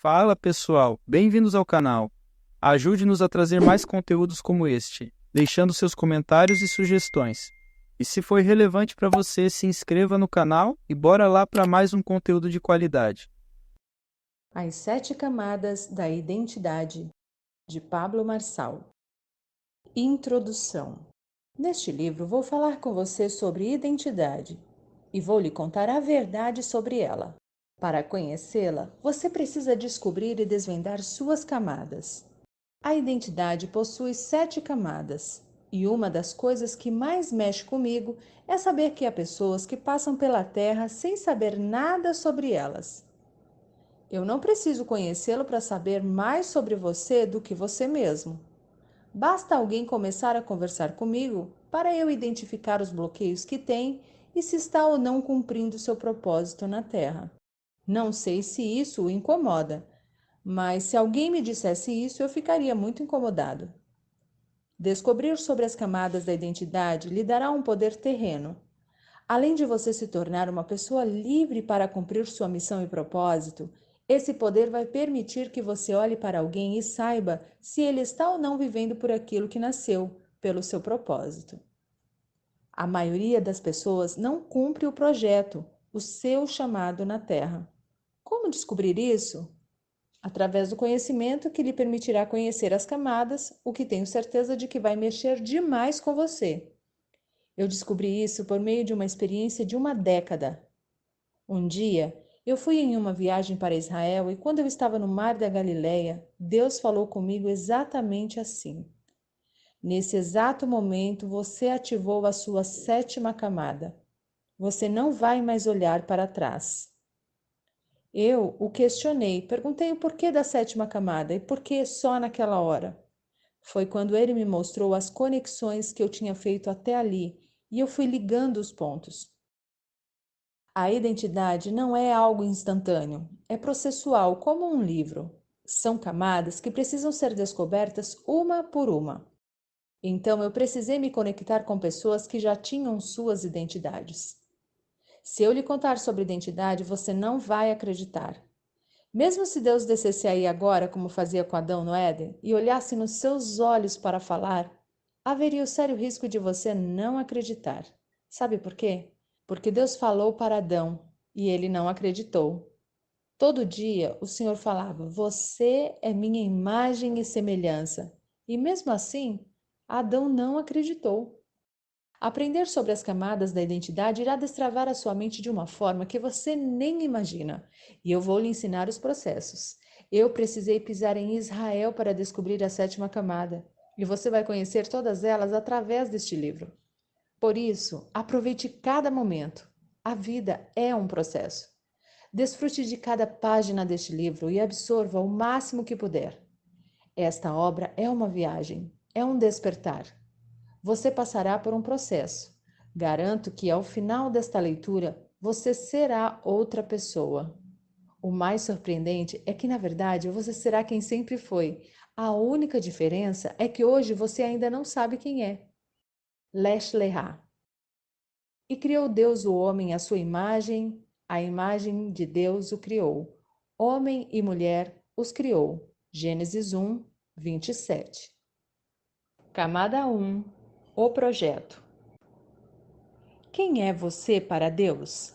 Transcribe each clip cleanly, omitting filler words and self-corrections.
Fala pessoal, bem-vindos ao canal. Ajude-nos a trazer mais conteúdos como este, deixando seus comentários e sugestões. E se foi relevante para você, se inscreva no canal e bora lá para mais um conteúdo de qualidade. As 7 camadas da identidade, de Pablo Marçal. Introdução. Neste livro vou falar com você sobre identidade e vou lhe contar a verdade sobre ela. Para conhecê-la, você precisa descobrir e desvendar suas camadas. A identidade possui 7 camadas, e uma das coisas que mais mexe comigo é saber que há pessoas que passam pela Terra sem saber nada sobre elas. Eu não preciso conhecê-lo para saber mais sobre você do que você mesmo. Basta alguém começar a conversar comigo para eu identificar os bloqueios que tem e se está ou não cumprindo seu propósito na Terra. Não sei se isso o incomoda, mas se alguém me dissesse isso, eu ficaria muito incomodado. Descobrir sobre as camadas da identidade lhe dará um poder terreno. Além de você se tornar uma pessoa livre para cumprir sua missão e propósito, esse poder vai permitir que você olhe para alguém e saiba se ele está ou não vivendo por aquilo que nasceu, pelo seu propósito. A maioria das pessoas não cumpre o projeto, o seu chamado na Terra. Como descobrir isso? Através do conhecimento que lhe permitirá conhecer as camadas, o que tenho certeza de que vai mexer demais com você. Eu descobri isso por meio de uma experiência de uma década. Um dia, eu fui em uma viagem para Israel e quando eu estava no Mar da Galileia, Deus falou comigo exatamente assim. Nesse exato momento, você ativou a sua 7ª camada. Você não vai mais olhar para trás. Eu o questionei, perguntei o porquê da 7ª camada e por que só naquela hora. Foi quando ele me mostrou as conexões que eu tinha feito até ali e eu fui ligando os pontos. A identidade não é algo instantâneo, é processual, como um livro. São camadas que precisam ser descobertas uma por uma. Então eu precisei me conectar com pessoas que já tinham suas identidades. Se eu lhe contar sobre identidade, você não vai acreditar. Mesmo se Deus descesse aí agora, como fazia com Adão no Éden, e olhasse nos seus olhos para falar, haveria o sério risco de você não acreditar. Sabe por quê? Porque Deus falou para Adão e ele não acreditou. Todo dia o Senhor falava: Você é minha imagem e semelhança. E mesmo assim, Adão não acreditou. Aprender sobre as camadas da identidade irá destravar a sua mente de uma forma que você nem imagina. E eu vou lhe ensinar os processos. Eu precisei pisar em Israel para descobrir a 7ª camada. E você vai conhecer todas elas através deste livro. Por isso, aproveite cada momento. A vida é um processo. Desfrute de cada página deste livro e absorva o máximo que puder. Esta obra é uma viagem, é um despertar. Você passará por um processo. Garanto que ao final desta leitura você será outra pessoa. O mais surpreendente é que, na verdade, você será quem sempre foi. A única diferença é que hoje você ainda não sabe quem é. Lesh Lehá. E criou Deus o homem à sua imagem, a imagem de Deus o criou. Homem e mulher os criou. Gênesis 1, 27. Camada 1. O projeto. Quem é você para Deus?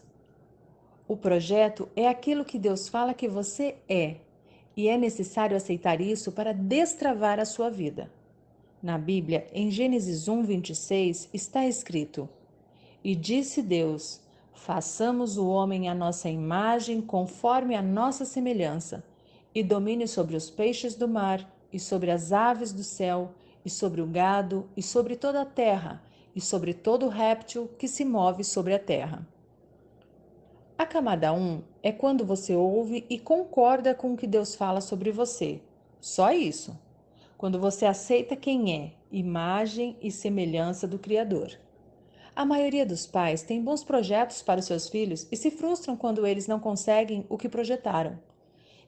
O projeto é aquilo que Deus fala que você é, e é necessário aceitar isso para destravar a sua vida. Na Bíblia, em Gênesis 1, 26, está escrito: E disse Deus: Façamos o homem à nossa imagem, conforme a nossa semelhança, e domine sobre os peixes do mar, e sobre as aves do céu, e sobre o gado, e sobre toda a terra, e sobre todo réptil que se move sobre a terra. A camada 1 é quando você ouve e concorda com o que Deus fala sobre você. Só isso. Quando você aceita quem é, imagem e semelhança do Criador. A maioria dos pais tem bons projetos para os seus filhos e se frustram quando eles não conseguem o que projetaram.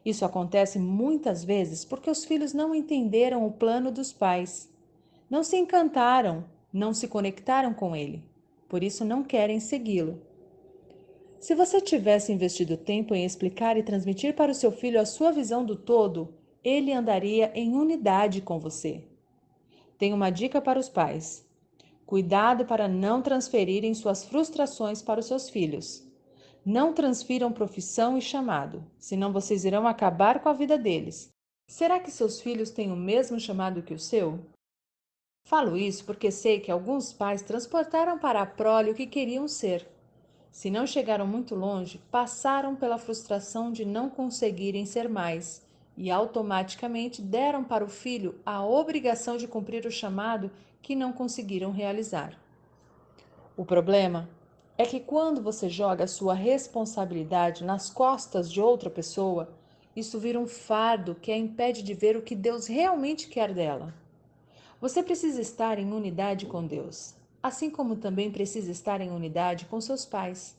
Isso acontece muitas vezes porque os filhos não entenderam o plano dos pais, não se encantaram, não se conectaram com ele, por isso não querem segui-lo. Se você tivesse investido tempo em explicar e transmitir para o seu filho a sua visão do todo, ele andaria em unidade com você. Tenho uma dica para os pais. Cuidado para não transferirem suas frustrações para os seus filhos. Não transfiram profissão e chamado, senão vocês irão acabar com a vida deles. Será que seus filhos têm o mesmo chamado que o seu? Falo isso porque sei que alguns pais transportaram para a prole o que queriam ser. Se não chegaram muito longe, passaram pela frustração de não conseguirem ser mais e automaticamente deram para o filho a obrigação de cumprir o chamado que não conseguiram realizar. O problema é que quando você joga a sua responsabilidade nas costas de outra pessoa, isso vira um fardo que a impede de ver o que Deus realmente quer dela. Você precisa estar em unidade com Deus, assim como também precisa estar em unidade com seus pais.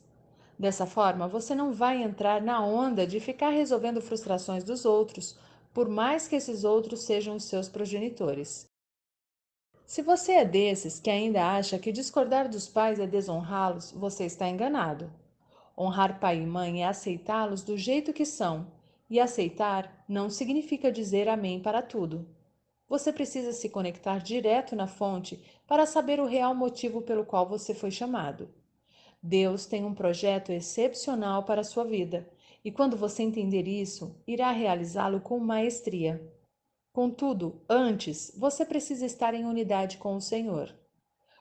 Dessa forma, você não vai entrar na onda de ficar resolvendo frustrações dos outros, por mais que esses outros sejam os seus progenitores. Se você é desses que ainda acha que discordar dos pais é desonrá-los, você está enganado. Honrar pai e mãe é aceitá-los do jeito que são, e aceitar não significa dizer amém para tudo. Você precisa se conectar direto na fonte para saber o real motivo pelo qual você foi chamado. Deus tem um projeto excepcional para a sua vida, e quando você entender isso, irá realizá-lo com maestria. Contudo, antes, você precisa estar em unidade com o Senhor.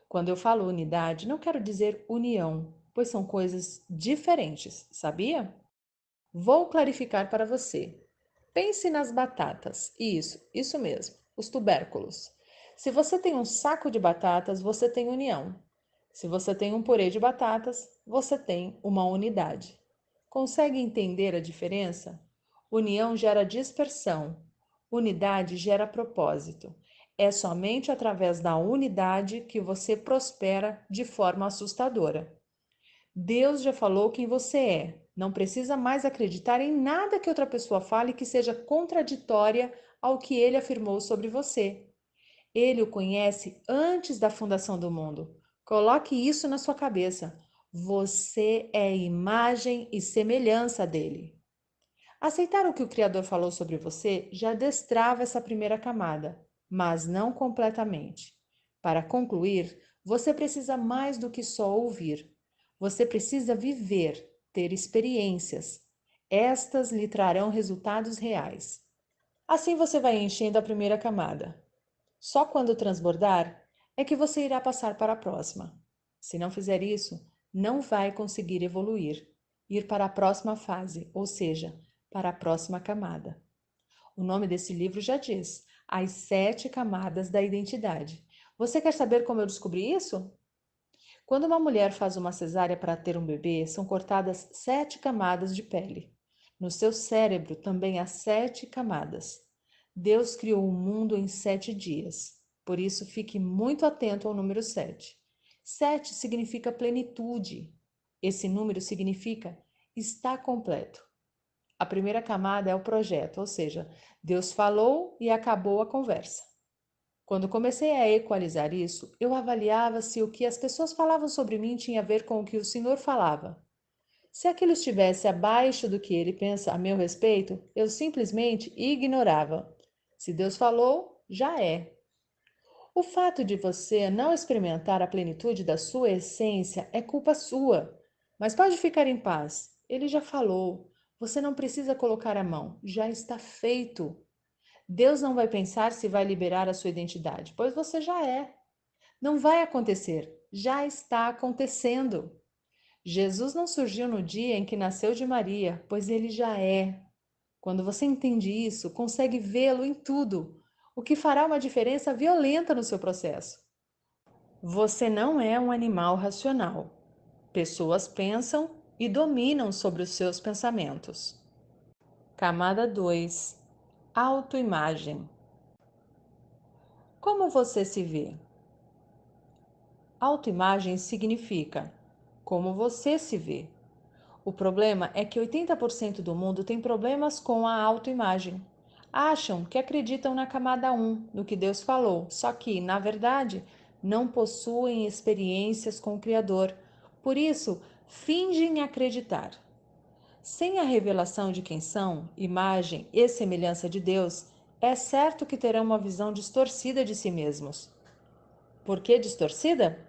Quando eu falo unidade, não quero dizer união, pois são coisas diferentes, sabia? Vou clarificar para você. Pense nas batatas. Isso mesmo, os tubérculos. Se você tem um saco de batatas, você tem união. Se você tem um purê de batatas, você tem uma unidade. Consegue entender a diferença? União gera dispersão. Unidade gera propósito. É somente através da unidade que você prospera de forma assustadora. Deus já falou quem você é. Não precisa mais acreditar em nada que outra pessoa fale que seja contraditória ao que ele afirmou sobre você. Ele o conhece antes da fundação do mundo. Coloque isso na sua cabeça. Você é imagem e semelhança dele. Aceitar o que o Criador falou sobre você já destrava essa primeira camada, mas não completamente. Para concluir, você precisa mais do que só ouvir. Você precisa viver, ter experiências. Estas lhe trarão resultados reais. Assim você vai enchendo a primeira camada. Só quando transbordar é que você irá passar para a próxima. Se não fizer isso, não vai conseguir evoluir, ir para a próxima fase, ou seja, para a próxima camada. O nome desse livro já diz: As 7 Camadas da Identidade. Você quer saber como eu descobri isso? Quando uma mulher faz uma cesárea para ter um bebê, são cortadas 7 camadas de pele. No seu cérebro também há 7 camadas. Deus criou o mundo em 7 dias. Por isso, fique muito atento ao número 7. 7 significa plenitude. Esse número significa está completo. A primeira camada é o projeto, ou seja, Deus falou e acabou a conversa. Quando comecei a equalizar isso, eu avaliava se o que as pessoas falavam sobre mim tinha a ver com o que o Senhor falava. Se aquilo estivesse abaixo do que ele pensa a meu respeito, eu simplesmente ignorava. Se Deus falou, já é. O fato de você não experimentar a plenitude da sua essência é culpa sua. Mas pode ficar em paz. Ele já falou. Você não precisa colocar a mão. Já está feito. Deus não vai pensar se vai liberar a sua identidade, pois você já é. Não vai acontecer. Já está acontecendo. Jesus não surgiu no dia em que nasceu de Maria, pois ele já é. Quando você entende isso, consegue vê-lo em tudo, o que fará uma diferença violenta no seu processo. Você não é um animal racional. Pessoas pensam e dominam sobre os seus pensamentos. Camada 2. Autoimagem. Como você se vê? Autoimagem significa como você se vê. O problema é que 80% do mundo tem problemas com a autoimagem. Acham que acreditam na camada 1, no que Deus falou, só que, na verdade, não possuem experiências com o Criador. Por isso, fingem acreditar. Sem a revelação de quem são, imagem e semelhança de Deus, é certo que terão uma visão distorcida de si mesmos. Por que distorcida?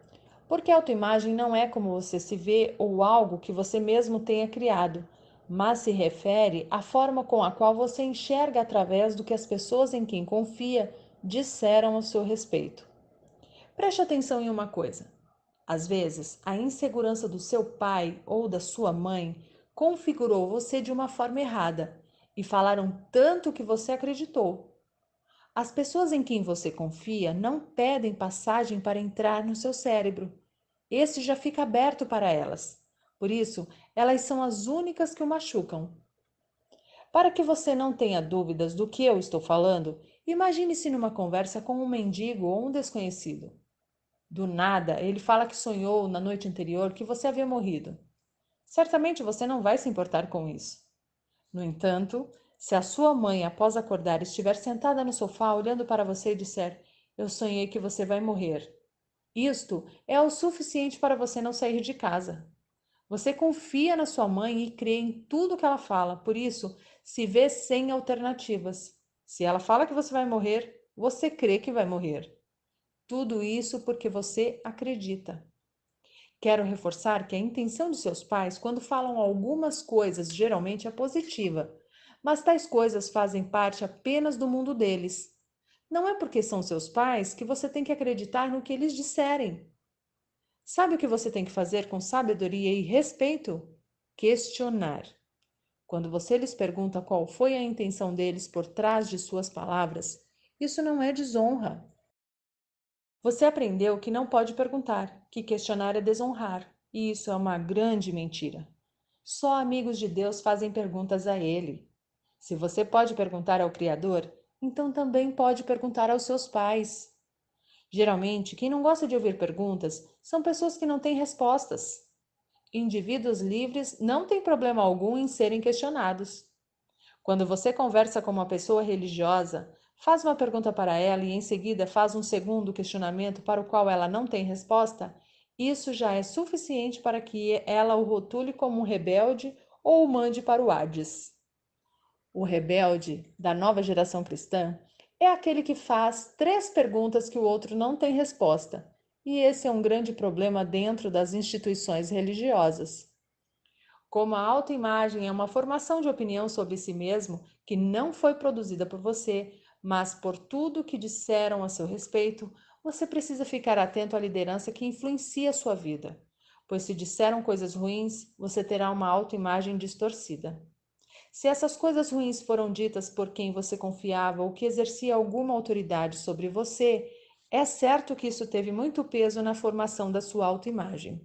Porque a autoimagem não é como você se vê ou algo que você mesmo tenha criado, mas se refere à forma com a qual você enxerga através do que as pessoas em quem confia disseram a seu respeito. Preste atenção em uma coisa. Às vezes, a insegurança do seu pai ou da sua mãe configurou você de uma forma errada e falaram tanto que você acreditou. As pessoas em quem você confia não pedem passagem para entrar no seu cérebro. Esse já fica aberto para elas. Por isso, elas são as únicas que o machucam. Para que você não tenha dúvidas do que eu estou falando, imagine-se numa conversa com um mendigo ou um desconhecido. Do nada, ele fala que sonhou na noite anterior que você havia morrido. Certamente você não vai se importar com isso. No entanto, se a sua mãe, após acordar, estiver sentada no sofá olhando para você e disser: "Eu sonhei que você vai morrer", isto é o suficiente para você não sair de casa. Você confia na sua mãe e crê em tudo que ela fala, por isso se vê sem alternativas. Se ela fala que você vai morrer, você crê que vai morrer. Tudo isso porque você acredita. Quero reforçar que a intenção de seus pais, quando falam algumas coisas, geralmente é positiva, mas tais coisas fazem parte apenas do mundo deles. Não é porque são seus pais que você tem que acreditar no que eles disserem. Sabe o que você tem que fazer com sabedoria e respeito? Questionar. Quando você lhes pergunta qual foi a intenção deles por trás de suas palavras, isso não é desonra. Você aprendeu que não pode perguntar, que questionar é desonrar, e isso é uma grande mentira. Só amigos de Deus fazem perguntas a Ele. Se você pode perguntar ao Criador, então também pode perguntar aos seus pais. Geralmente, quem não gosta de ouvir perguntas são pessoas que não têm respostas. Indivíduos livres não têm problema algum em serem questionados. Quando você conversa com uma pessoa religiosa, faz uma pergunta para ela e em seguida faz um segundo questionamento para o qual ela não tem resposta, isso já é suficiente para que ela o rotule como um rebelde ou o mande para o Hades. O rebelde da nova geração cristã é aquele que faz 3 perguntas que o outro não tem resposta, e esse é um grande problema dentro das instituições religiosas. Como a autoimagem é uma formação de opinião sobre si mesmo que não foi produzida por você, mas por tudo que disseram a seu respeito, você precisa ficar atento à liderança que influencia a sua vida, pois se disseram coisas ruins, você terá uma autoimagem distorcida. Se essas coisas ruins foram ditas por quem você confiava ou que exercia alguma autoridade sobre você, é certo que isso teve muito peso na formação da sua autoimagem.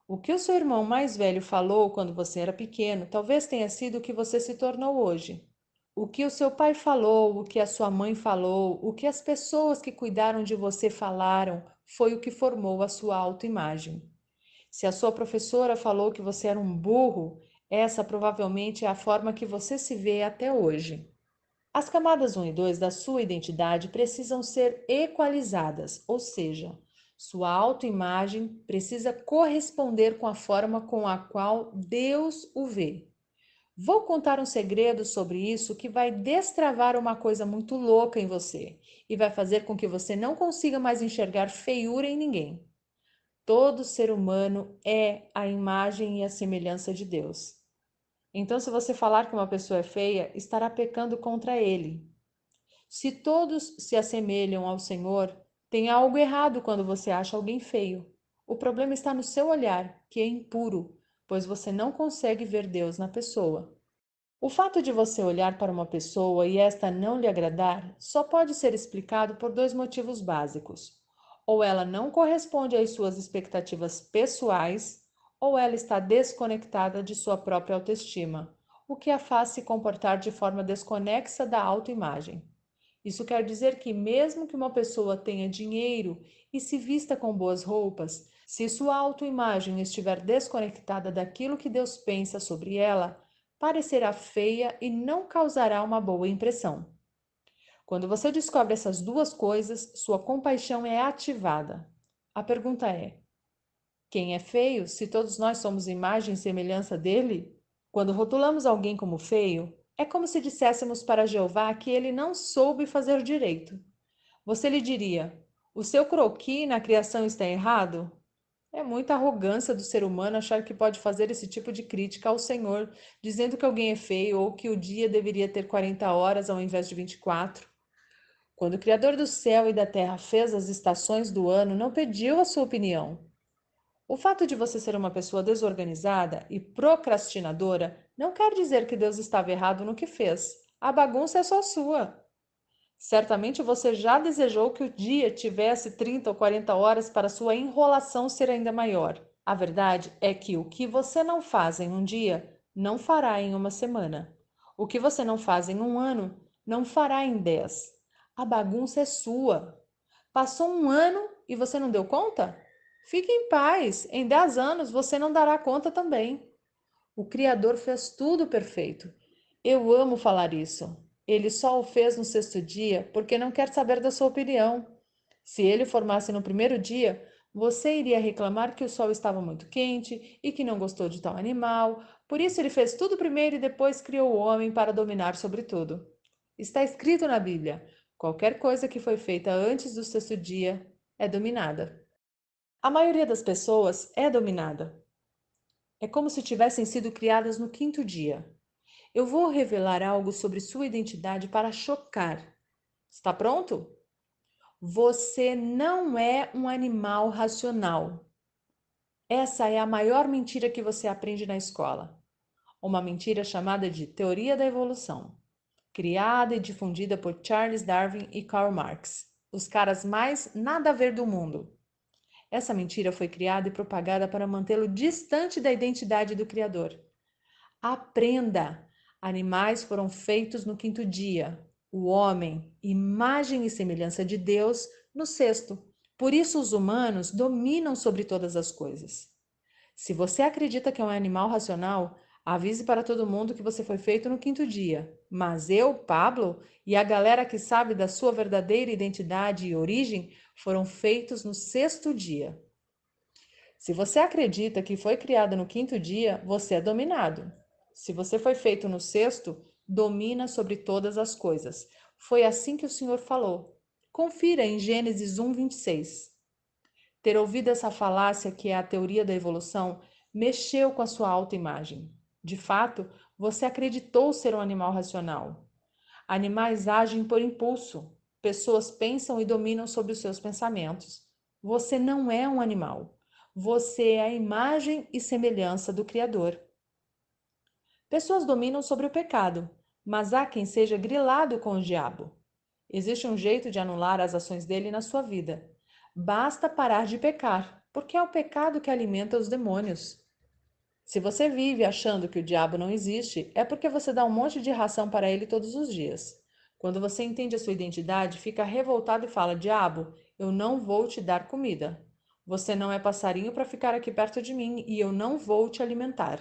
O que o seu irmão mais velho falou quando você era pequeno talvez tenha sido o que você se tornou hoje. O que o seu pai falou, o que a sua mãe falou, o que as pessoas que cuidaram de você falaram, foi o que formou a sua autoimagem. Se a sua professora falou que você era um burro, essa provavelmente é a forma que você se vê até hoje. As camadas 1 e 2 da sua identidade precisam ser equalizadas, ou seja, sua autoimagem precisa corresponder com a forma com a qual Deus o vê. Vou contar um segredo sobre isso que vai destravar uma coisa muito louca em você e vai fazer com que você não consiga mais enxergar feiura em ninguém. Todo ser humano é a imagem e a semelhança de Deus. Então, se você falar que uma pessoa é feia, estará pecando contra ele. Se todos se assemelham ao Senhor, tem algo errado quando você acha alguém feio. O problema está no seu olhar, que é impuro, pois você não consegue ver Deus na pessoa. O fato de você olhar para uma pessoa e esta não lhe agradar só pode ser explicado por 2 motivos básicos. Ou ela não corresponde às suas expectativas pessoais, ou ela está desconectada de sua própria autoestima, o que a faz se comportar de forma desconexa da autoimagem. Isso quer dizer que, mesmo que uma pessoa tenha dinheiro e se vista com boas roupas, se sua autoimagem estiver desconectada daquilo que Deus pensa sobre ela, parecerá feia e não causará uma boa impressão. Quando você descobre essas 2 coisas, sua compaixão é ativada. A pergunta é: Quem é feio, se todos nós somos imagem e semelhança dele? Quando rotulamos alguém como feio, é como se disséssemos para Jeová que ele não soube fazer direito. Você lhe diria: o seu croquis na criação está errado? É muita arrogância do ser humano achar que pode fazer esse tipo de crítica ao Senhor, dizendo que alguém é feio ou que o dia deveria ter 40 horas ao invés de 24. Quando o Criador do céu e da terra fez as estações do ano, não pediu a sua opinião. O fato de você ser uma pessoa desorganizada e procrastinadora não quer dizer que Deus estava errado no que fez. A bagunça é só sua. Certamente você já desejou que o dia tivesse 30 ou 40 horas para sua enrolação ser ainda maior. A verdade é que o que você não faz em um dia, não fará em uma semana. O que você não faz em um ano, não fará em 10. A bagunça é sua. Passou um ano e você não deu conta? Fique em paz, em 10 anos você não dará conta também. O Criador fez tudo perfeito. Eu amo falar isso. Ele só o fez no sexto dia porque não quer saber da sua opinião. Se ele formasse no primeiro dia, você iria reclamar que o sol estava muito quente e que não gostou de tal animal. Por isso ele fez tudo primeiro e depois criou o homem para dominar sobre tudo. Está escrito na Bíblia: qualquer coisa que foi feita antes do sexto dia é dominada. A maioria das pessoas é dominada. É como se tivessem sido criadas no quinto dia. Eu vou revelar algo sobre sua identidade para chocar. Está pronto? Você não é um animal racional. Essa é a maior mentira que você aprende na escola. Uma mentira chamada de teoria da evolução, criada e difundida por Charles Darwin e Karl Marx, os caras mais nada a ver do mundo. Essa mentira foi criada e propagada para mantê-lo distante da identidade do Criador. Aprenda! Animais foram feitos no quinto dia. O homem, imagem e semelhança de Deus, no sexto. Por isso os humanos dominam sobre todas as coisas. Se você acredita que é um animal racional, avise para todo mundo que você foi feito no quinto dia. Mas eu, Pablo, e a galera que sabe da sua verdadeira identidade e origem foram feitos no sexto dia. Se você acredita que foi criado no quinto dia, você é dominado. Se você foi feito no sexto, domina sobre todas as coisas. Foi assim que o Senhor falou. Confira em Gênesis 1, 26. Ter ouvido essa falácia, que é a teoria da evolução, mexeu com a sua autoimagem. De fato, você acreditou ser um animal racional. Animais agem por impulso. Pessoas pensam e dominam sobre os seus pensamentos. Você não é um animal. Você é a imagem e semelhança do Criador. Pessoas dominam sobre o pecado, mas há quem seja grilado com o diabo. Existe um jeito de anular as ações dele na sua vida. Basta parar de pecar, porque é o pecado que alimenta os demônios. Se você vive achando que o diabo não existe, é porque você dá um monte de ração para ele todos os dias. Quando você entende a sua identidade, fica revoltado e fala: Diabo, eu não vou te dar comida. Você não é passarinho para ficar aqui perto de mim e eu não vou te alimentar.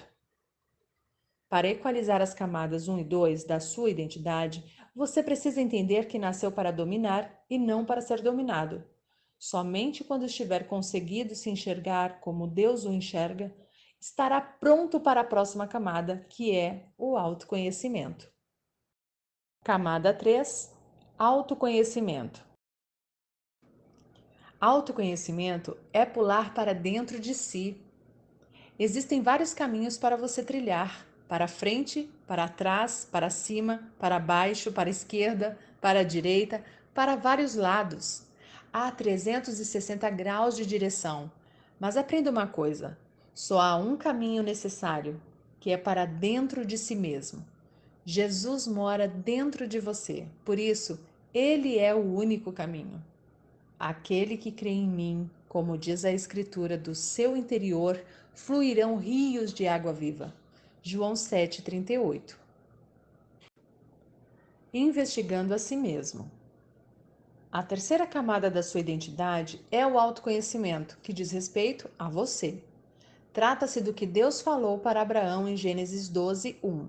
Para equalizar as camadas 1 e 2 da sua identidade, você precisa entender que nasceu para dominar e não para ser dominado. Somente quando estiver conseguido se enxergar como Deus o enxerga, estará pronto para a próxima camada, que é o autoconhecimento. Camada 3, autoconhecimento. Autoconhecimento é pular para dentro de si. Existem vários caminhos para você trilhar: para frente, para trás, para cima, para baixo, para a esquerda, para a direita, para vários lados. Há 360 graus de direção. Mas aprenda uma coisa: só há um caminho necessário, que é para dentro de si mesmo. Jesus mora dentro de você, por isso, ele é o único caminho. Aquele que crê em mim, como diz a Escritura, do seu interior fluirão rios de água viva. João 7,38. Investigando a si mesmo. A terceira camada da sua identidade é o autoconhecimento, que diz respeito a você. Trata-se do que Deus falou para Abraão em Gênesis 12:1.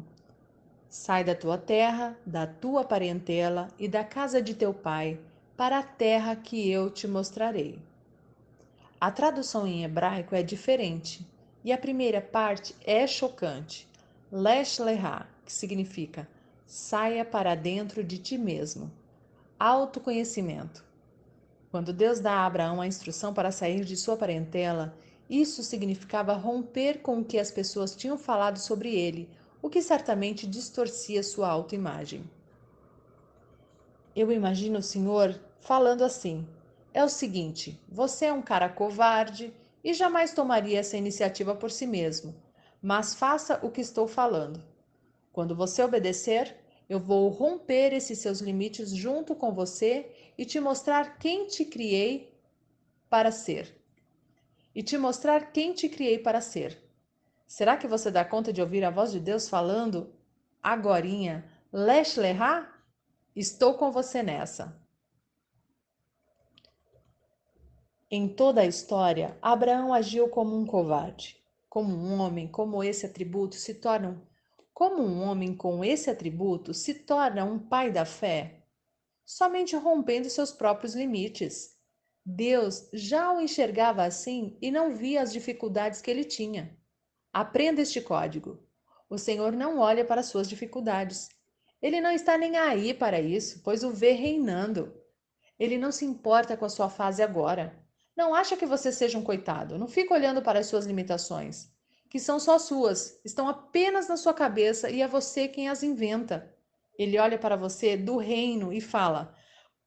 Sai da tua terra, da tua parentela e da casa de teu pai, para a terra que eu te mostrarei. A tradução em hebraico é diferente, e a primeira parte é chocante. Lesh Lehá, que significa saia para dentro de ti mesmo. Autoconhecimento. Quando Deus dá a Abraão a instrução para sair de sua parentela, isso significava romper com o que as pessoas tinham falado sobre ele, o que certamente distorcia sua autoimagem. Eu imagino o Senhor falando assim: é o seguinte, você é um cara covarde e jamais tomaria essa iniciativa por si mesmo, mas faça o que estou falando. Quando você obedecer, eu vou romper esses seus limites junto com você e te mostrar quem te criei para ser. Será que você dá conta de ouvir a voz de Deus falando agorinha, Lesh Lehá? Estou com você nessa. Em toda a história, Abraão agiu como um covarde. Como um homem com esse atributo se torna um pai da fé? Somente rompendo seus próprios limites. Deus já o enxergava assim e não via as dificuldades que ele tinha. Aprenda este código. O Senhor não olha para suas dificuldades. Ele não está nem aí para isso, pois o vê reinando. Ele não se importa com a sua fase agora. Não acha que você seja um coitado. Não fica olhando para as suas limitações, que são só suas, estão apenas na sua cabeça e é você quem as inventa. Ele olha para você do reino e fala: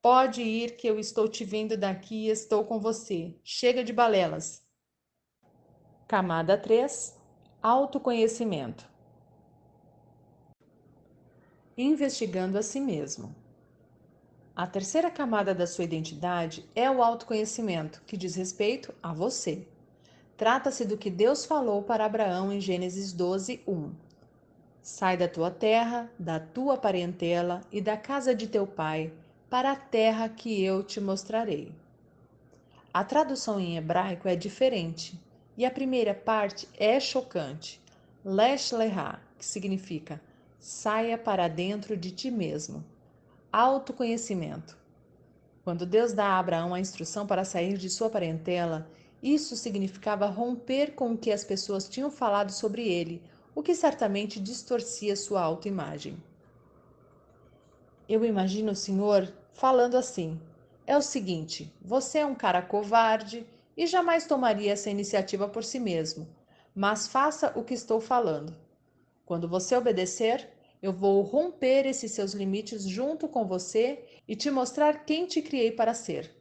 pode ir que eu estou te vendo daqui e estou com você. Chega de balelas. Camada 3. Autoconhecimento. Investigando a si mesmo. A terceira camada da sua identidade é o autoconhecimento, que diz respeito a você. Trata-se do que Deus falou para Abraão em Gênesis 12:1. Sai da tua terra, da tua parentela e da casa de teu pai, para a terra que eu te mostrarei. A tradução em hebraico é diferente, e a primeira parte é chocante. Lesh Lehá, que significa saia para dentro de ti mesmo. Autoconhecimento. Quando Deus dá a Abraão a instrução para sair de sua parentela, isso significava romper com o que as pessoas tinham falado sobre ele, o que certamente distorcia sua autoimagem. Eu imagino o Senhor falando assim: é o seguinte, você é um cara covarde e jamais tomaria essa iniciativa por si mesmo, mas faça o que estou falando. Quando você obedecer, eu vou romper esses seus limites junto com você e te mostrar quem te criei para ser.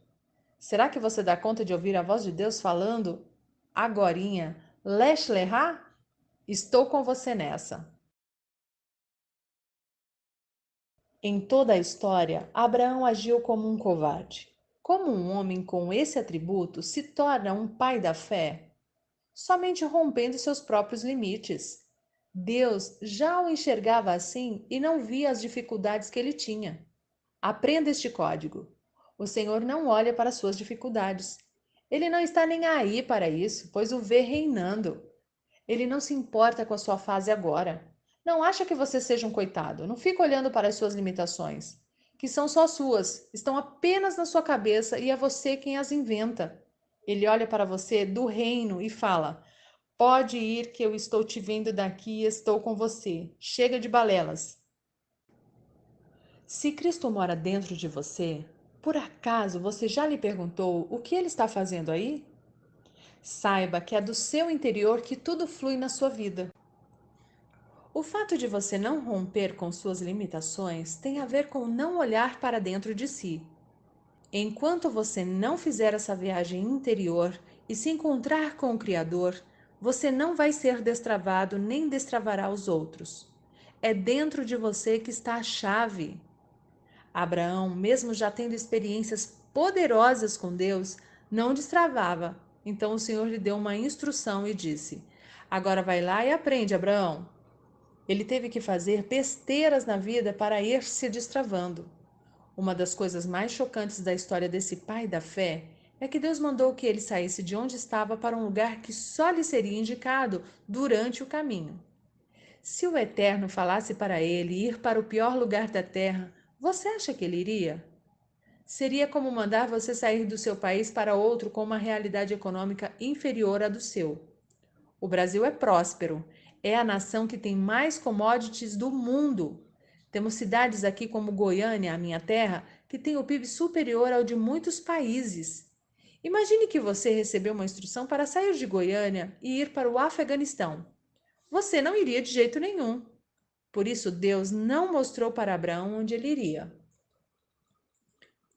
Será que você dá conta de ouvir a voz de Deus falando agorinha, Lesh Lehá? Estou com você nessa. Em toda a história, Abraão agiu como um covarde. Como um homem com esse atributo se torna um pai da fé? Somente rompendo seus próprios limites. Deus já o enxergava assim e não via as dificuldades que ele tinha. Aprenda este código. O Senhor não olha para suas dificuldades. Ele não está nem aí para isso, pois o vê reinando. Ele não se importa com a sua fase agora. Não acha que você seja um coitado. Não fica olhando para as suas limitações, que são só suas, estão apenas na sua cabeça e é você quem as inventa. Ele olha para você do reino e fala: pode ir que eu estou te vendo daqui e estou com você. Chega de balelas. Se Cristo mora dentro de você, por acaso você já lhe perguntou o que ele está fazendo aí? Saiba que é do seu interior que tudo flui na sua vida. O fato de você não romper com suas limitações tem a ver com não olhar para dentro de si. Enquanto você não fizer essa viagem interior e se encontrar com o Criador, você não vai ser destravado nem destravará os outros. É dentro de você que está a chave. Abraão, mesmo já tendo experiências poderosas com Deus, não destravava. Então o Senhor lhe deu uma instrução e disse: agora vai lá e aprende, Abraão. Ele teve que fazer besteiras na vida para ir se destravando. Uma das coisas mais chocantes da história desse pai da fé é que Deus mandou que ele saísse de onde estava para um lugar que só lhe seria indicado durante o caminho. Se o Eterno falasse para ele ir para o pior lugar da terra, você acha que ele iria? Seria como mandar você sair do seu país para outro com uma realidade econômica inferior à do seu. O Brasil é próspero, é a nação que tem mais commodities do mundo. Temos cidades aqui como Goiânia, a minha terra, que tem o PIB superior ao de muitos países. Imagine que você recebeu uma instrução para sair de Goiânia e ir para o Afeganistão. Você não iria de jeito nenhum. Por isso, Deus não mostrou para Abraão onde ele iria.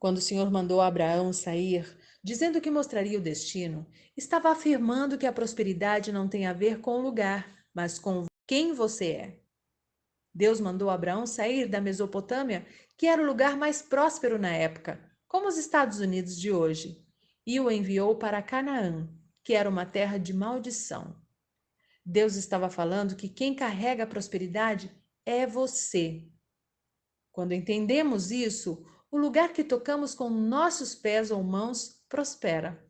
Quando o Senhor mandou Abraão sair, dizendo que mostraria o destino, estava afirmando que a prosperidade não tem a ver com o lugar, mas com quem você é. Deus mandou Abraão sair da Mesopotâmia, que era o lugar mais próspero na época, como os Estados Unidos de hoje, e o enviou para Canaã, que era uma terra de maldição. Deus estava falando que quem carrega a prosperidade é você. Quando entendemos isso, o lugar que tocamos com nossos pés ou mãos prospera.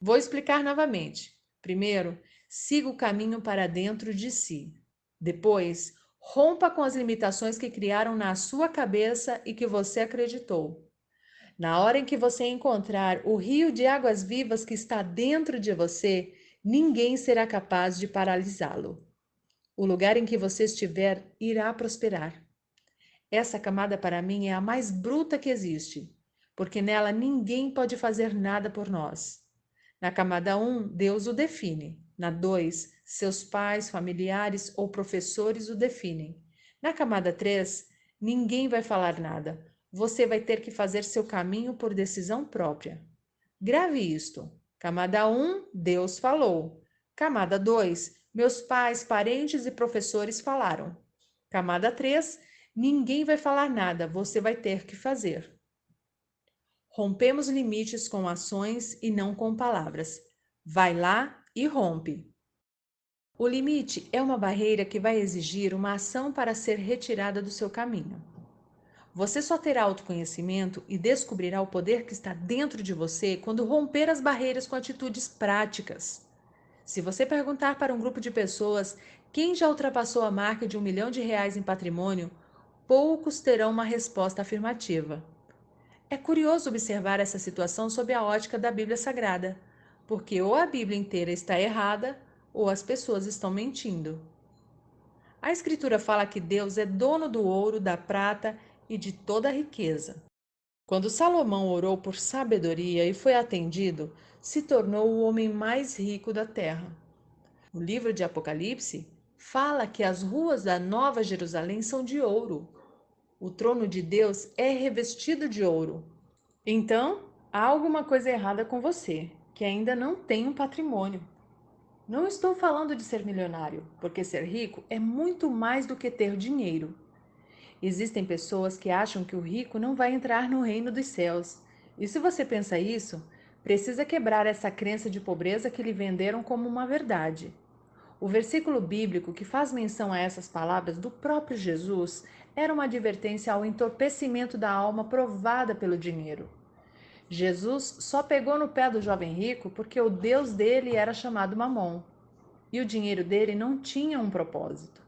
Vou explicar novamente. Primeiro, siga o caminho para dentro de si. Depois, rompa com as limitações que criaram na sua cabeça e que você acreditou. Na hora em que você encontrar o rio de águas vivas que está dentro de você, ninguém será capaz de paralisá-lo. O lugar em que você estiver irá prosperar. Essa camada para mim é a mais bruta que existe, porque nela ninguém pode fazer nada por nós. Na camada 1, Deus o define. Na 2, seus pais, familiares ou professores o definem. Na camada 3, ninguém vai falar nada. Você vai ter que fazer seu caminho por decisão própria. Grave isto. Camada 1, Deus falou. Camada 2, meus pais, parentes e professores falaram. Camada 3, ninguém vai falar nada, você vai ter que fazer. Rompemos limites com ações e não com palavras. Vai lá e rompe. O limite é uma barreira que vai exigir uma ação para ser retirada do seu caminho. Você só terá autoconhecimento e descobrirá o poder que está dentro de você quando romper as barreiras com atitudes práticas. Se você perguntar para um grupo de pessoas quem já ultrapassou a marca de R$ 1 milhão em patrimônio, poucos terão uma resposta afirmativa. É curioso observar essa situação sob a ótica da Bíblia Sagrada, porque ou a Bíblia inteira está errada ou as pessoas estão mentindo. A Escritura fala que Deus é dono do ouro, da prata e de toda a riqueza. Quando Salomão orou por sabedoria e foi atendido, se tornou o homem mais rico da terra. O livro de Apocalipse fala que as ruas da Nova Jerusalém são de ouro. O trono de Deus é revestido de ouro. Então, há alguma coisa errada com você, que ainda não tem um patrimônio. Não estou falando de ser milionário, porque ser rico é muito mais do que ter dinheiro. Existem pessoas que acham que o rico não vai entrar no reino dos céus. E se você pensa isso, precisa quebrar essa crença de pobreza que lhe venderam como uma verdade. O versículo bíblico que faz menção a essas palavras do próprio Jesus era uma advertência ao entorpecimento da alma provada pelo dinheiro. Jesus só pegou no pé do jovem rico porque o Deus dele era chamado Mamon, e o dinheiro dele não tinha um propósito.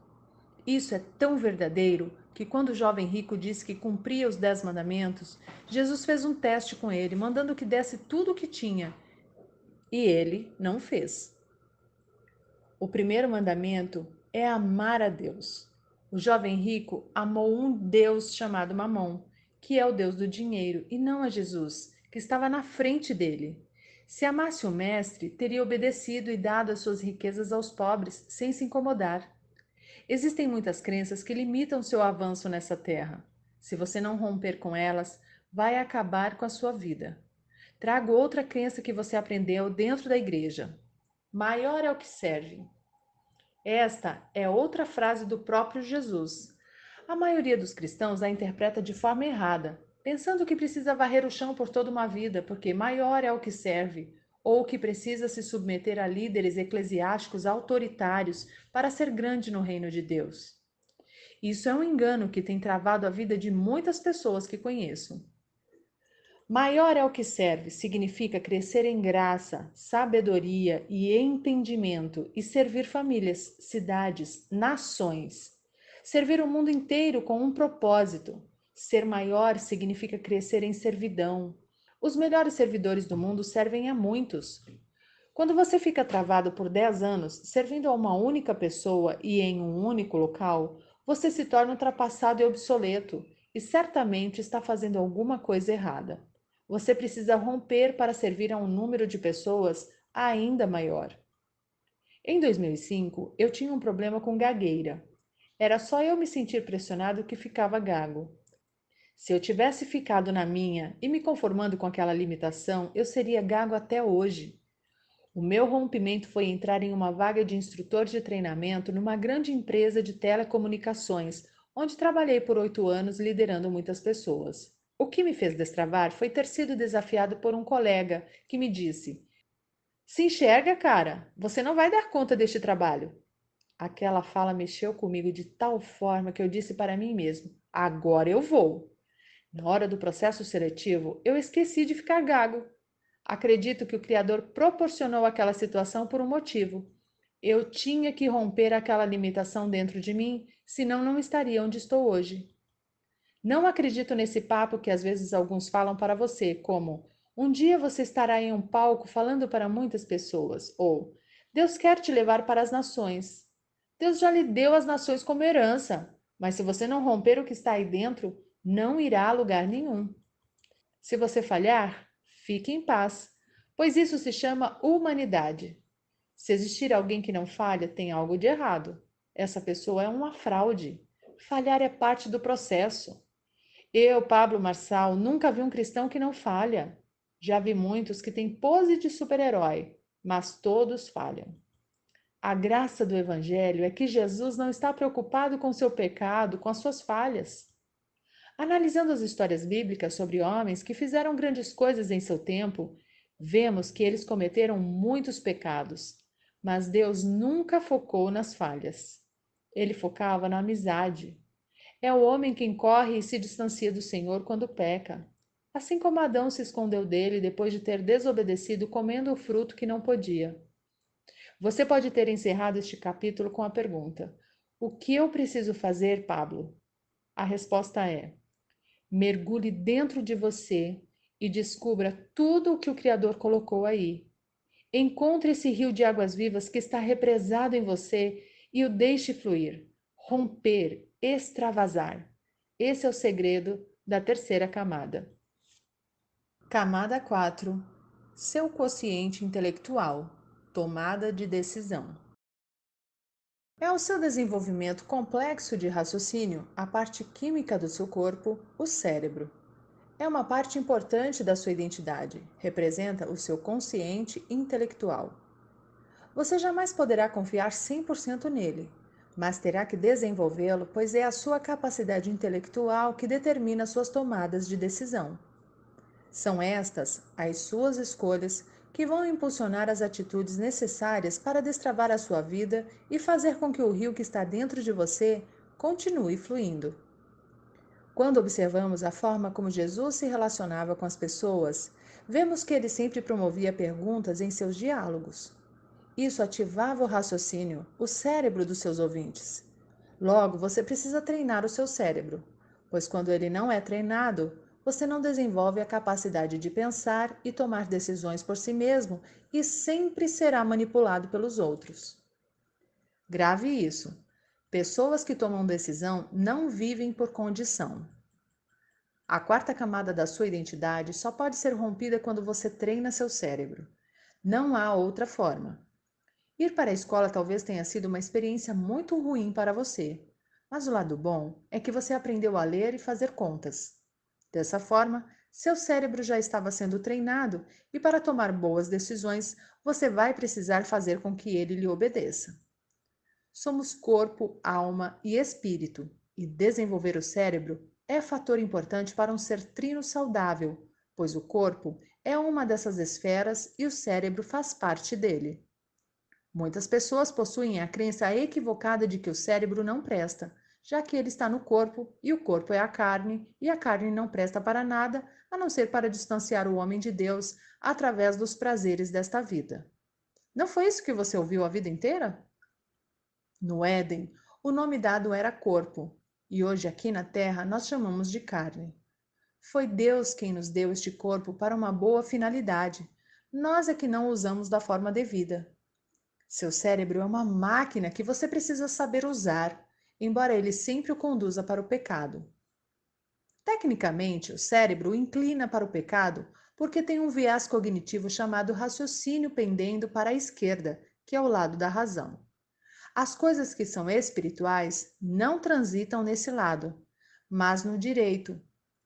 Isso é tão verdadeiro que quando o jovem rico disse que cumpria os 10 mandamentos, Jesus fez um teste com ele, mandando que desse tudo o que tinha, e ele não fez. O primeiro mandamento é amar a Deus. O jovem rico amou um Deus chamado Mamon, que é o Deus do dinheiro, e não a Jesus, que estava na frente dele. Se amasse o mestre, teria obedecido e dado as suas riquezas aos pobres, sem se incomodar. Existem muitas crenças que limitam seu avanço nessa terra. Se você não romper com elas, vai acabar com a sua vida. Trago outra crença que você aprendeu dentro da igreja. Maior é o que serve. Esta é outra frase do próprio Jesus. A maioria dos cristãos a interpreta de forma errada, pensando que precisa varrer o chão por toda uma vida, porque maior é o que serve, ou que precisa se submeter a líderes eclesiásticos autoritários para ser grande no reino de Deus. Isso é um engano que tem travado a vida de muitas pessoas que conheço. Maior é o que serve significa crescer em graça, sabedoria e entendimento e servir famílias, cidades, nações. Servir o mundo inteiro com um propósito. Ser maior significa crescer em servidão. Os melhores servidores do mundo servem a muitos. Quando você fica travado por 10 anos, servindo a uma única pessoa e em um único local, você se torna ultrapassado e obsoleto, e certamente está fazendo alguma coisa errada. Você precisa romper para servir a um número de pessoas ainda maior. Em 2005, eu tinha um problema com gagueira. Era só eu me sentir pressionado que ficava gago. Se eu tivesse ficado na minha e me conformando com aquela limitação, eu seria gago até hoje. O meu rompimento foi entrar em uma vaga de instrutor de treinamento numa grande empresa de telecomunicações, onde trabalhei por 8 anos liderando muitas pessoas. O que me fez destravar foi ter sido desafiado por um colega que me disse: Se enxerga, cara, você não vai dar conta deste trabalho. Aquela fala mexeu comigo de tal forma que eu disse para mim mesmo: agora eu vou. Na hora do processo seletivo, eu esqueci de ficar gago. Acredito que o Criador proporcionou aquela situação por um motivo. Eu tinha que romper aquela limitação dentro de mim, senão não estaria onde estou hoje. Não acredito nesse papo que às vezes alguns falam para você, como: um dia você estará em um palco falando para muitas pessoas, ou Deus quer te levar para as nações. Deus já lhe deu as nações como herança, mas se você não romper o que está aí dentro, não irá a lugar nenhum. Se você falhar, fique em paz, pois isso se chama humanidade. Se existir alguém que não falha, tem algo de errado. Essa pessoa é uma fraude. Falhar é parte do processo. Eu, Pablo Marçal, nunca vi um cristão que não falha. Já vi muitos que têm pose de super-herói, mas todos falham. A graça do Evangelho é que Jesus não está preocupado com seu pecado, com as suas falhas. Analisando as histórias bíblicas sobre homens que fizeram grandes coisas em seu tempo, vemos que eles cometeram muitos pecados, mas Deus nunca focou nas falhas. Ele focava na amizade. É o homem quem corre e se distancia do Senhor quando peca. Assim como Adão se escondeu dele depois de ter desobedecido comendo o fruto que não podia. Você pode ter encerrado este capítulo com a pergunta: o que eu preciso fazer, Pablo? A resposta é: mergulhe dentro de você e descubra tudo o que o Criador colocou aí. Encontre esse rio de águas vivas que está represado em você e o deixe fluir, romper, extravasar. Esse é o segredo da terceira camada. Camada 4. Seu quociente intelectual. Tomada de decisão. É o seu desenvolvimento complexo de raciocínio, a parte química do seu corpo, o cérebro. É uma parte importante da sua identidade, representa o seu consciente intelectual. Você jamais poderá confiar 100% nele, mas terá que desenvolvê-lo, pois é a sua capacidade intelectual que determina suas tomadas de decisão. São estas as suas escolhas que vão impulsionar as atitudes necessárias para destravar a sua vida e fazer com que o rio que está dentro de você continue fluindo. Quando observamos a forma como Jesus se relacionava com as pessoas, vemos que ele sempre promovia perguntas em seus diálogos. Isso ativava o raciocínio, o cérebro dos seus ouvintes. Logo, você precisa treinar o seu cérebro, pois quando ele não é treinado, você não desenvolve a capacidade de pensar e tomar decisões por si mesmo e sempre será manipulado pelos outros. Grave isso. Pessoas que tomam decisão não vivem por condição. A quarta camada da sua identidade só pode ser rompida quando você treina seu cérebro. Não há outra forma. Ir para a escola talvez tenha sido uma experiência muito ruim para você, mas o lado bom é que você aprendeu a ler e fazer contas. Dessa forma, seu cérebro já estava sendo treinado e para tomar boas decisões, você vai precisar fazer com que ele lhe obedeça. Somos corpo, alma e espírito, e desenvolver o cérebro é fator importante para um ser trino saudável, pois o corpo é uma dessas esferas e o cérebro faz parte dele. Muitas pessoas possuem a crença equivocada de que o cérebro não presta, já que ele está no corpo e o corpo é a carne, e a carne não presta para nada a não ser para distanciar o homem de Deus através dos prazeres desta vida. Não foi isso que você ouviu a vida inteira? No Éden, o nome dado era corpo. e hoje aqui na Terra nós chamamos de carne. Foi Deus quem nos deu este corpo para uma boa finalidade. Nós é que não o usamos da forma devida. Seu cérebro é uma máquina que você precisa saber usar, embora ele sempre o conduza para o pecado. Tecnicamente, o cérebro inclina para o pecado porque tem um viés cognitivo chamado raciocínio pendendo para a esquerda, que é o lado da razão. As coisas que são espirituais não transitam nesse lado, mas no direito,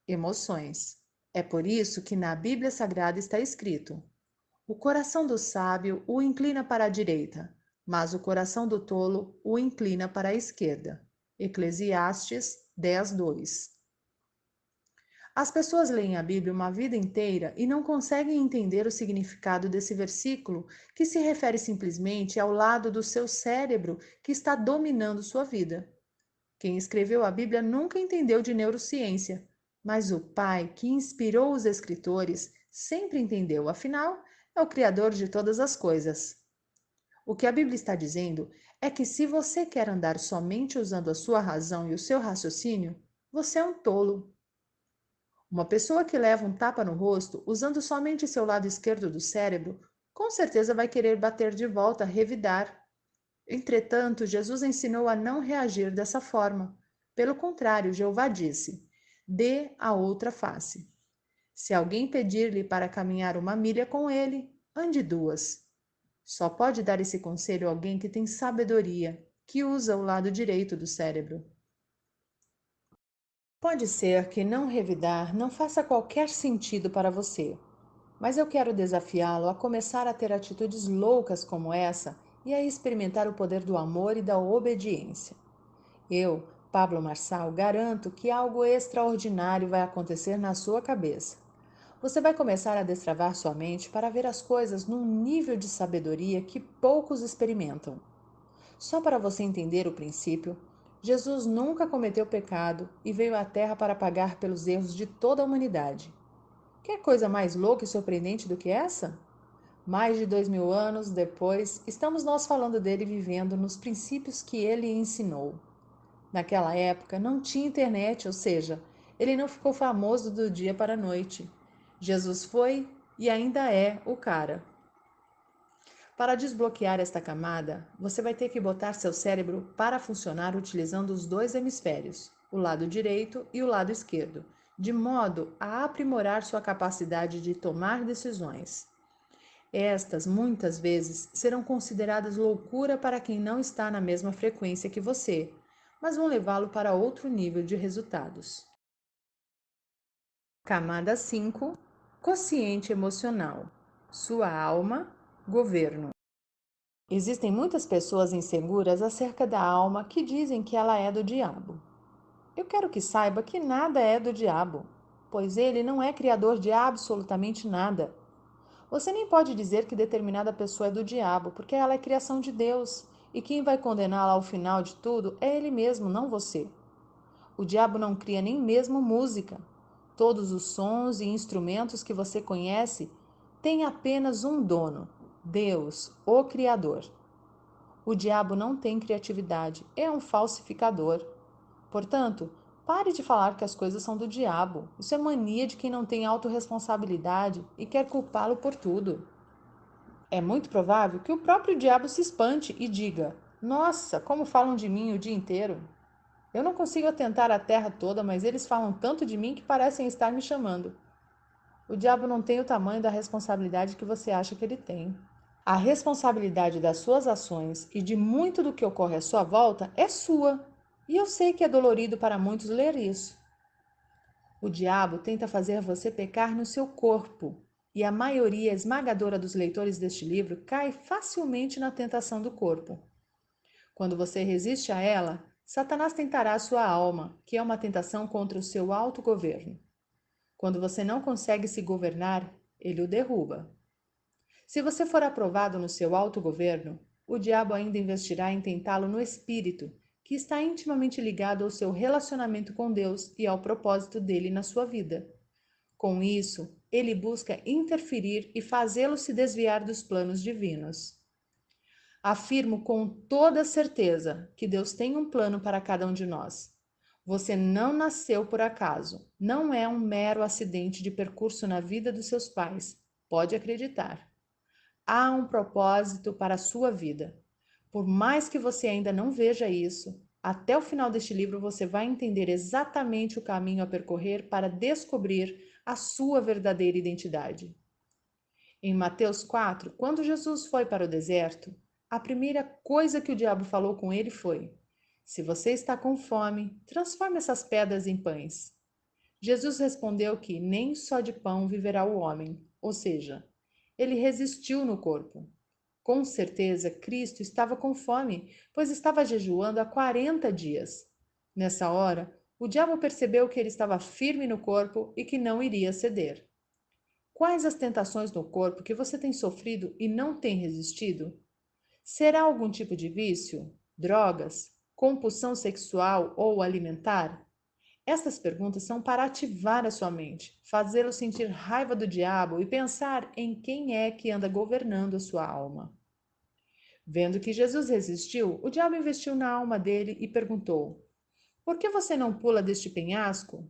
emoções. É por isso que na Bíblia Sagrada está escrito: o coração do sábio o inclina para a direita, mas o coração do tolo o inclina para a esquerda. Eclesiastes 10:2. As pessoas leem a Bíblia uma vida inteira e não conseguem entender o significado desse versículo, que se refere simplesmente ao lado do seu cérebro que está dominando sua vida. Quem escreveu a Bíblia nunca entendeu de neurociência, mas o Pai que inspirou os escritores sempre entendeu, afinal, é o Criador de todas as coisas. O que a Bíblia está dizendo é que se você quer andar somente usando a sua razão e o seu raciocínio, você é um tolo. Uma pessoa que leva um tapa no rosto usando somente seu lado esquerdo do cérebro, com certeza vai querer bater de volta, revidar. Entretanto, Jesus ensinou a não reagir dessa forma. Pelo contrário, Jeová disse: dê a outra face. Se alguém pedir-lhe para caminhar 1 milha com ele, ande 2. Só pode dar esse conselho alguém que tem sabedoria, que usa o lado direito do cérebro. Pode ser que não revidar não faça qualquer sentido para você, mas eu quero desafiá-lo a começar a ter atitudes loucas como essa e a experimentar o poder do amor e da obediência. Eu, Pablo Marçal, garanto que algo extraordinário vai acontecer na sua cabeça. Você vai começar a destravar sua mente para ver as coisas num nível de sabedoria que poucos experimentam. Só para você entender o princípio, Jesus nunca cometeu pecado e veio à Terra para pagar pelos erros de toda a humanidade. Quer coisa mais louca e surpreendente do que essa? Mais de 2000 anos depois, estamos nós falando dele vivendo nos princípios que ele ensinou. Naquela época não tinha internet, ou seja, ele não ficou famoso do dia para a noite. Jesus foi e ainda é o cara. Para desbloquear esta camada, você vai ter que botar seu cérebro para funcionar utilizando os dois hemisférios, o lado direito e o lado esquerdo, de modo a aprimorar sua capacidade de tomar decisões. Estas, muitas vezes, serão consideradas loucura para quem não está na mesma frequência que você, mas vão levá-lo para outro nível de resultados. Camada 5. Quociente emocional. Sua alma, governo. Existem muitas pessoas inseguras acerca da alma que dizem que ela é do diabo. Eu quero que saiba que nada é do diabo, pois ele não é criador de absolutamente nada. Você nem pode dizer que determinada pessoa é do diabo, porque ela é criação de Deus, e quem vai condená-la ao final de tudo é ele mesmo, não você. O diabo não cria nem mesmo música. Todos os sons e instrumentos que você conhece têm apenas um dono, Deus, o Criador. O diabo não tem criatividade, é um falsificador. Portanto, pare de falar que as coisas são do diabo. Isso é mania de quem não tem autorresponsabilidade e quer culpá-lo por tudo. É muito provável que o próprio diabo se espante e diga: nossa, como falam de mim o dia inteiro. Eu não consigo atentar a terra toda, mas eles falam tanto de mim que parecem estar me chamando. O diabo não tem o tamanho da responsabilidade que você acha que ele tem. A responsabilidade das suas ações e de muito do que ocorre à sua volta é sua. E eu sei que é dolorido para muitos ler isso. O diabo tenta fazer você pecar no seu corpo, e a maioria esmagadora dos leitores deste livro cai facilmente na tentação do corpo. Quando você resiste a ela, Satanás tentará a sua alma, que é uma tentação contra o seu autogoverno. Quando você não consegue se governar, ele o derruba. Se você for aprovado no seu autogoverno, o diabo ainda investirá em tentá-lo no espírito, que está intimamente ligado ao seu relacionamento com Deus e ao propósito dele na sua vida. Com isso, ele busca interferir e fazê-lo se desviar dos planos divinos. Afirmo com toda certeza que Deus tem um plano para cada um de nós. Você não nasceu por acaso. Não é um mero acidente de percurso na vida dos seus pais. Pode acreditar. Há um propósito para a sua vida. Por mais que você ainda não veja isso, até o final deste livro você vai entender exatamente o caminho a percorrer para descobrir a sua verdadeira identidade. Em Mateus 4, quando Jesus foi para o deserto, a primeira coisa que o diabo falou com ele foi: Se você está com fome, transforme essas pedras em pães. Jesus respondeu que nem só de pão viverá o homem, ou seja, ele resistiu no corpo. Com certeza, Cristo estava com fome, pois estava jejuando há 40 dias. Nessa hora, o diabo percebeu que ele estava firme no corpo e que não iria ceder. Quais as tentações no corpo que você tem sofrido e não tem resistido? Será algum tipo de vício, drogas, compulsão sexual ou alimentar? Estas perguntas são para ativar a sua mente, fazê-lo sentir raiva do diabo e pensar em quem é que anda governando a sua alma. Vendo que Jesus resistiu, o diabo investiu na alma dele e perguntou: Por que você não pula deste penhasco?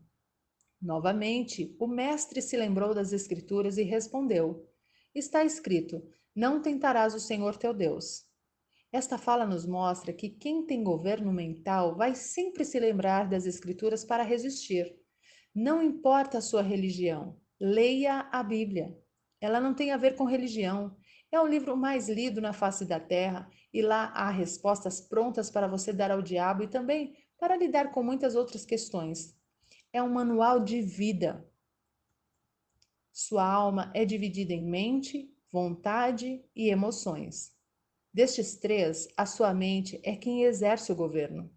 Novamente, o mestre se lembrou das Escrituras e respondeu: Está escrito: Não tentarás o Senhor teu Deus. Esta fala nos mostra que quem tem governo mental vai sempre se lembrar das Escrituras para resistir. Não importa a sua religião, leia a Bíblia. Ela não tem a ver com religião. É o livro mais lido na face da terra e lá há respostas prontas para você dar ao diabo e também para lidar com muitas outras questões. É um manual de vida. Sua alma é dividida em mente, vontade e emoções. Destes três, a sua mente é quem exerce o governo.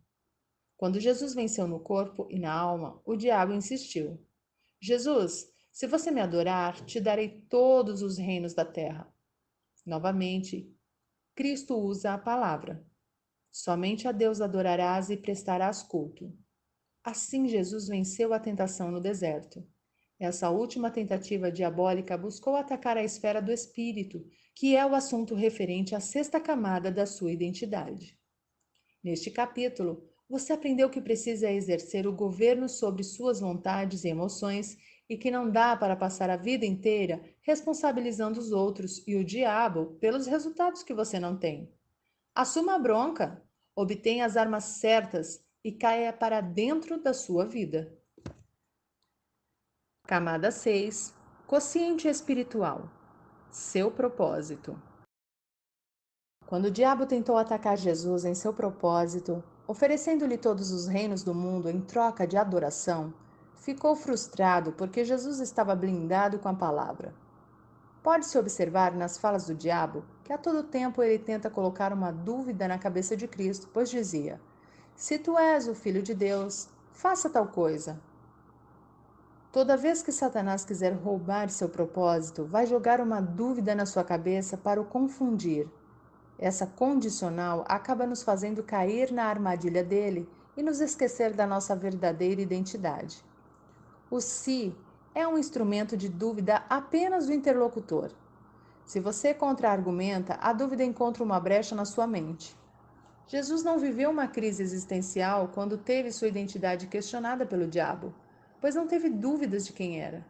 Quando Jesus venceu no corpo e na alma, o diabo insistiu: Jesus, se você me adorar, te darei todos os reinos da terra. Novamente, Cristo usa a palavra: Somente a Deus adorarás e prestarás culto. Assim, Jesus venceu a tentação no deserto. Essa última tentativa diabólica buscou atacar a esfera do espírito, que é o assunto referente à sexta camada da sua identidade. Neste capítulo, você aprendeu que precisa exercer o governo sobre suas vontades e emoções e que não dá para passar a vida inteira responsabilizando os outros e o diabo pelos resultados que você não tem. Assuma a bronca, obtenha as armas certas e caia para dentro da sua vida. Camada 6. Quociente espiritual. Seu propósito. Quando o diabo tentou atacar Jesus em seu propósito, oferecendo-lhe todos os reinos do mundo em troca de adoração, ficou frustrado porque Jesus estava blindado com a palavra. Pode-se observar nas falas do diabo que a todo tempo ele tenta colocar uma dúvida na cabeça de Cristo, pois dizia: Se tu és o Filho de Deus, faça tal coisa. Toda vez que Satanás quiser roubar seu propósito, vai jogar uma dúvida na sua cabeça para o confundir. Essa condicional acaba nos fazendo cair na armadilha dele e nos esquecer da nossa verdadeira identidade. O se é um instrumento de dúvida apenas do interlocutor. Se você contra-argumenta, a dúvida encontra uma brecha na sua mente. Jesus não viveu uma crise existencial quando teve sua identidade questionada pelo diabo, pois não teve dúvidas de quem era.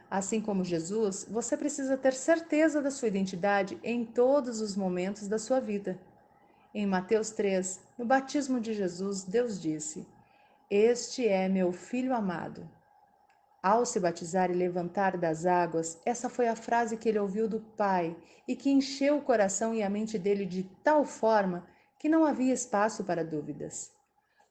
Assim como Jesus, você precisa ter certeza da sua identidade em todos os momentos da sua vida. Em Mateus 3, no batismo de Jesus, Deus disse: Este é meu filho amado. Ao se batizar e levantar das águas, essa foi a frase que ele ouviu do Pai e que encheu o coração e a mente dele de tal forma que não havia espaço para dúvidas.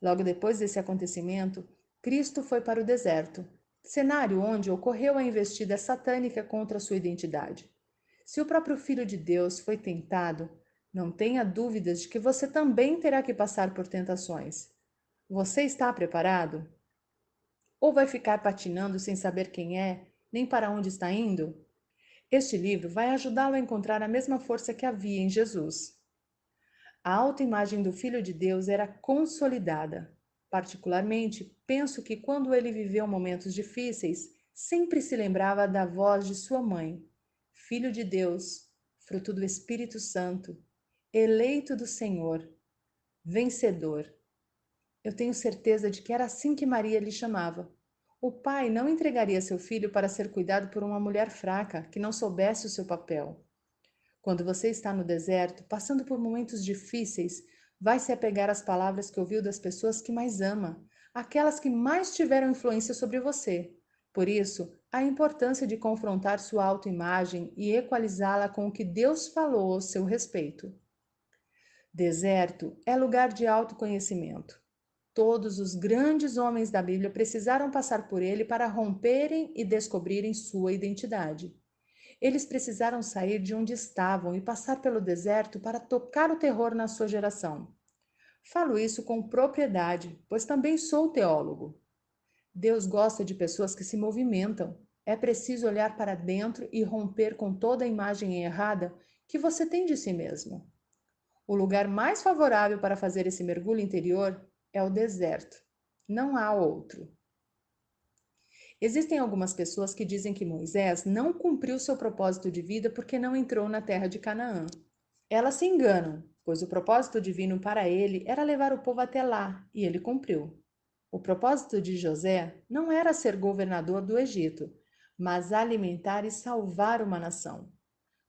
Logo depois desse acontecimento, Cristo foi para o deserto, cenário onde ocorreu a investida satânica contra sua identidade. Se o próprio Filho de Deus foi tentado, não tenha dúvidas de que você também terá que passar por tentações. Você está preparado? Ou vai ficar patinando sem saber quem é, nem para onde está indo? Este livro vai ajudá-lo a encontrar a mesma força que havia em Jesus. A autoimagem do Filho de Deus era consolidada. Particularmente, penso que quando ele viveu momentos difíceis, sempre se lembrava da voz de sua mãe: Filho de Deus, fruto do Espírito Santo, eleito do Senhor, vencedor. Eu tenho certeza de que era assim que Maria lhe chamava. O pai não entregaria seu filho para ser cuidado por uma mulher fraca, que não soubesse o seu papel. Quando você está no deserto, passando por momentos difíceis, vai se apegar às palavras que ouviu das pessoas que mais ama, aquelas que mais tiveram influência sobre você. Por isso, a importância de confrontar sua autoimagem e equalizá-la com o que Deus falou ao seu respeito. Deserto é lugar de autoconhecimento. Todos os grandes homens da Bíblia precisaram passar por ele para romperem e descobrirem sua identidade. Eles precisaram sair de onde estavam e passar pelo deserto para tocar o terror na sua geração. Falo isso com propriedade, pois também sou teólogo. Deus gosta de pessoas que se movimentam. É preciso olhar para dentro e romper com toda a imagem errada que você tem de si mesmo. O lugar mais favorável para fazer esse mergulho interior é o deserto. Não há outro. Existem algumas pessoas que dizem que Moisés não cumpriu seu propósito de vida porque não entrou na terra de Canaã. Elas se enganam, pois o propósito divino para ele era levar o povo até lá, e ele cumpriu. O propósito de José não era ser governador do Egito, mas alimentar e salvar uma nação.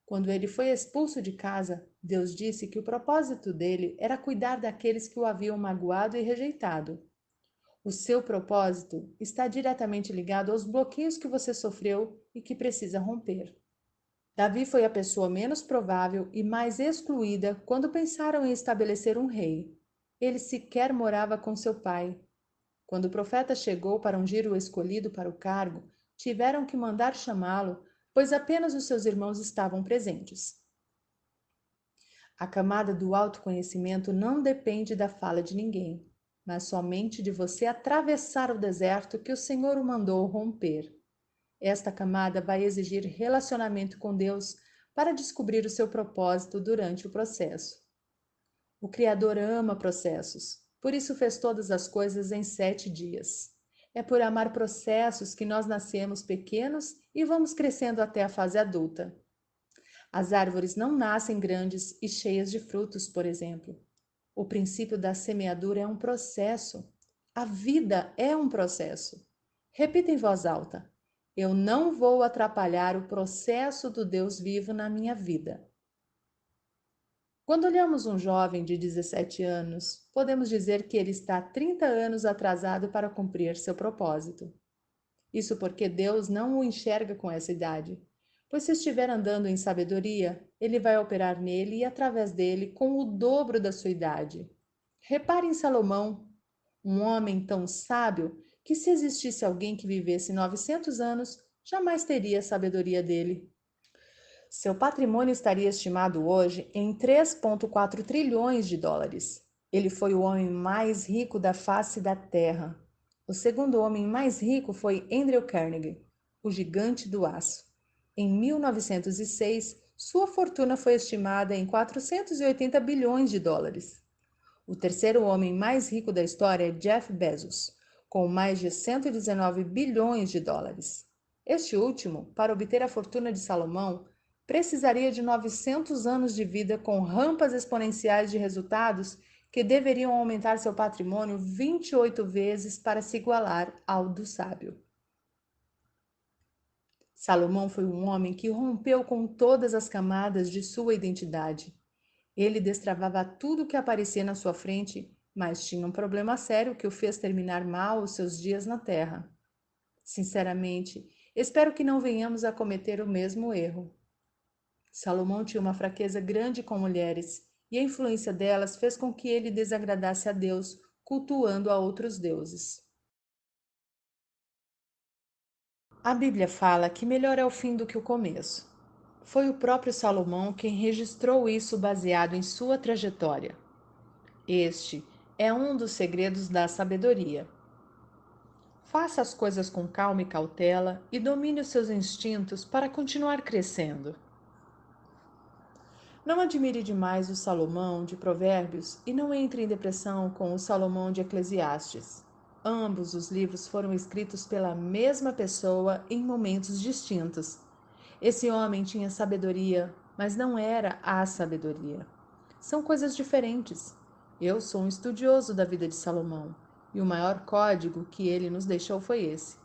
Quando ele foi expulso de casa, Deus disse que o propósito dele era cuidar daqueles que o haviam magoado e rejeitado. O seu propósito está diretamente ligado aos bloqueios que você sofreu e que precisa romper. Davi foi a pessoa menos provável e mais excluída quando pensaram em estabelecer um rei. Ele sequer morava com seu pai. Quando o profeta chegou para ungir o escolhido para o cargo, tiveram que mandar chamá-lo, pois apenas os seus irmãos estavam presentes. A camada do autoconhecimento não depende da fala de ninguém, mas somente de você atravessar o deserto que o Senhor o mandou romper. Esta camada vai exigir relacionamento com Deus para descobrir o seu propósito durante o processo. O Criador ama processos, por isso fez todas as coisas em 7 dias. É por amar processos que nós nascemos pequenos e vamos crescendo até a fase adulta. As árvores não nascem grandes e cheias de frutos, por exemplo. O princípio da semeadura é um processo. A vida é um processo. Repita em voz alta: eu não vou atrapalhar o processo do Deus vivo na minha vida. Quando olhamos um jovem de 17 anos, podemos dizer que ele está 30 anos atrasado para cumprir seu propósito. Isso porque Deus não o enxerga com essa idade, pois se estiver andando em sabedoria, ele vai operar nele e através dele com o dobro da sua idade. Repare em Salomão, um homem tão sábio que se existisse alguém que vivesse 900 anos, jamais teria a sabedoria dele. Seu patrimônio estaria estimado hoje em 3,4 trilhões de dólares. Ele foi o homem mais rico da face da Terra. O segundo homem mais rico foi Andrew Carnegie, o gigante do aço. Em 1906, sua fortuna foi estimada em 480 bilhões de dólares. O terceiro homem mais rico da história é Jeff Bezos, com mais de 119 bilhões de dólares. Este último, para obter a fortuna de Salomão, precisaria de 900 anos de vida com rampas exponenciais de resultados que deveriam aumentar seu patrimônio 28 vezes para se igualar ao do sábio. Salomão foi um homem que rompeu com todas as camadas de sua identidade. Ele destravava tudo que aparecia na sua frente, mas tinha um problema sério que o fez terminar mal os seus dias na terra. Sinceramente, espero que não venhamos a cometer o mesmo erro. Salomão tinha uma fraqueza grande com mulheres, e a influência delas fez com que ele desagradasse a Deus, cultuando a outros deuses. A Bíblia fala que melhor é o fim do que o começo. Foi o próprio Salomão quem registrou isso baseado em sua trajetória. Este é um dos segredos da sabedoria. Faça as coisas com calma e cautela e domine os seus instintos para continuar crescendo. Não admire demais o Salomão de Provérbios e não entre em depressão com o Salomão de Eclesiastes. Ambos os livros foram escritos pela mesma pessoa em momentos distintos. Esse homem tinha sabedoria, mas não era a sabedoria. São coisas diferentes. Eu sou um estudioso da vida de Salomão E o maior código que ele nos deixou foi esse: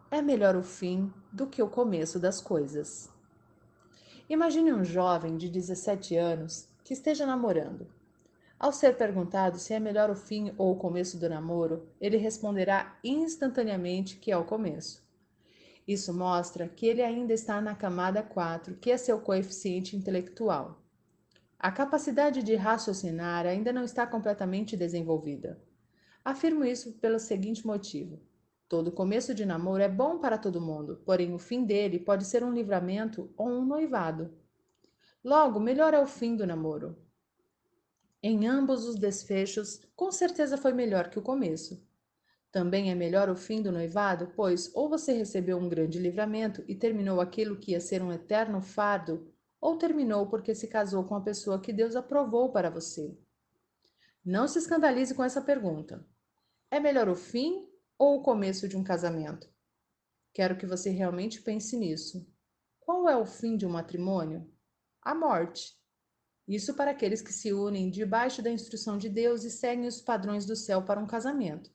é melhor o fim do que o começo das coisas. Imagine um jovem de 17 anos que esteja namorando. Ao ser perguntado se é melhor o fim ou o começo do namoro, ele responderá instantaneamente que é o começo. Isso mostra que ele ainda está na camada 4, que é seu coeficiente intelectual. A capacidade de raciocinar ainda não está completamente desenvolvida. Afirmo isso pelo seguinte motivo: todo começo de namoro é bom para todo mundo, porém o fim dele pode ser um livramento ou um noivado. Logo, melhor é o fim do namoro. Em ambos os desfechos, com certeza foi melhor que o começo. Também é melhor o fim do noivado, pois ou você recebeu um grande livramento e terminou aquilo que ia ser um eterno fardo, ou terminou porque se casou com a pessoa que Deus aprovou para você. Não se escandalize com essa pergunta. É melhor o fim ou o começo de um casamento? Quero que você realmente pense nisso. Qual é o fim de um matrimônio? A morte. Isso para aqueles que se unem debaixo da instrução de Deus e seguem os padrões do céu para um casamento.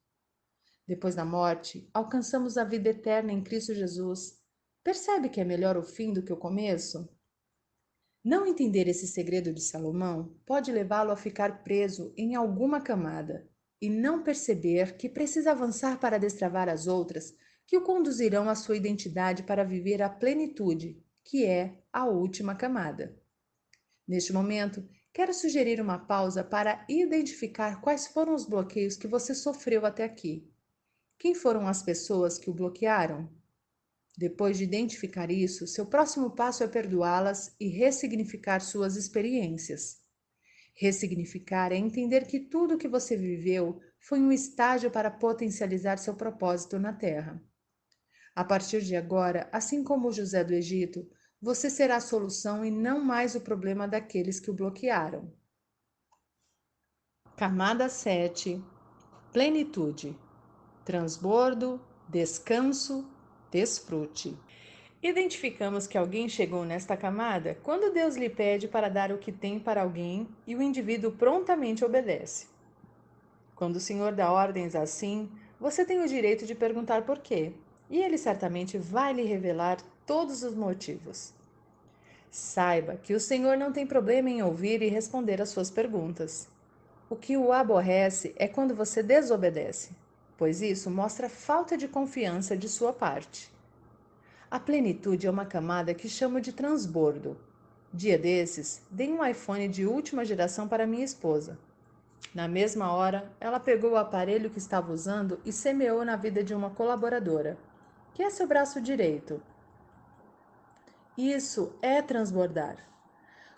Depois da morte, alcançamos a vida eterna em Cristo Jesus. Percebe que é melhor o fim do que o começo? Não entender esse segredo de Salomão pode levá-lo a ficar preso em alguma camada e não perceber que precisa avançar para destravar as outras que o conduzirão à sua identidade para viver a plenitude, que é a última camada. Neste momento, quero sugerir uma pausa para identificar quais foram os bloqueios que você sofreu até aqui. Quem foram as pessoas que o bloquearam? Depois de identificar isso, seu próximo passo é perdoá-las e ressignificar suas experiências. Ressignificar é entender que tudo o que você viveu foi um estágio para potencializar seu propósito na Terra. A partir de agora, assim como José do Egito, você será a solução e não mais o problema daqueles que o bloquearam. Camada 7. Plenitude. Transbordo, descanso, desfrute. Identificamos que alguém chegou nesta camada quando Deus lhe pede para dar o que tem para alguém e o indivíduo prontamente obedece. Quando o Senhor dá ordens assim, você tem o direito de perguntar por quê, e ele certamente vai lhe revelar todos os motivos. Saiba que o Senhor não tem problema em ouvir e responder às suas perguntas. O que o aborrece é quando você desobedece, pois isso mostra falta de confiança de sua parte. A plenitude é uma camada que chamo de transbordo. Dia desses, dei um iPhone de última geração para minha esposa. Na mesma hora, ela pegou o aparelho que estava usando e semeou na vida de uma colaboradora, que é seu braço direito. Isso é transbordar.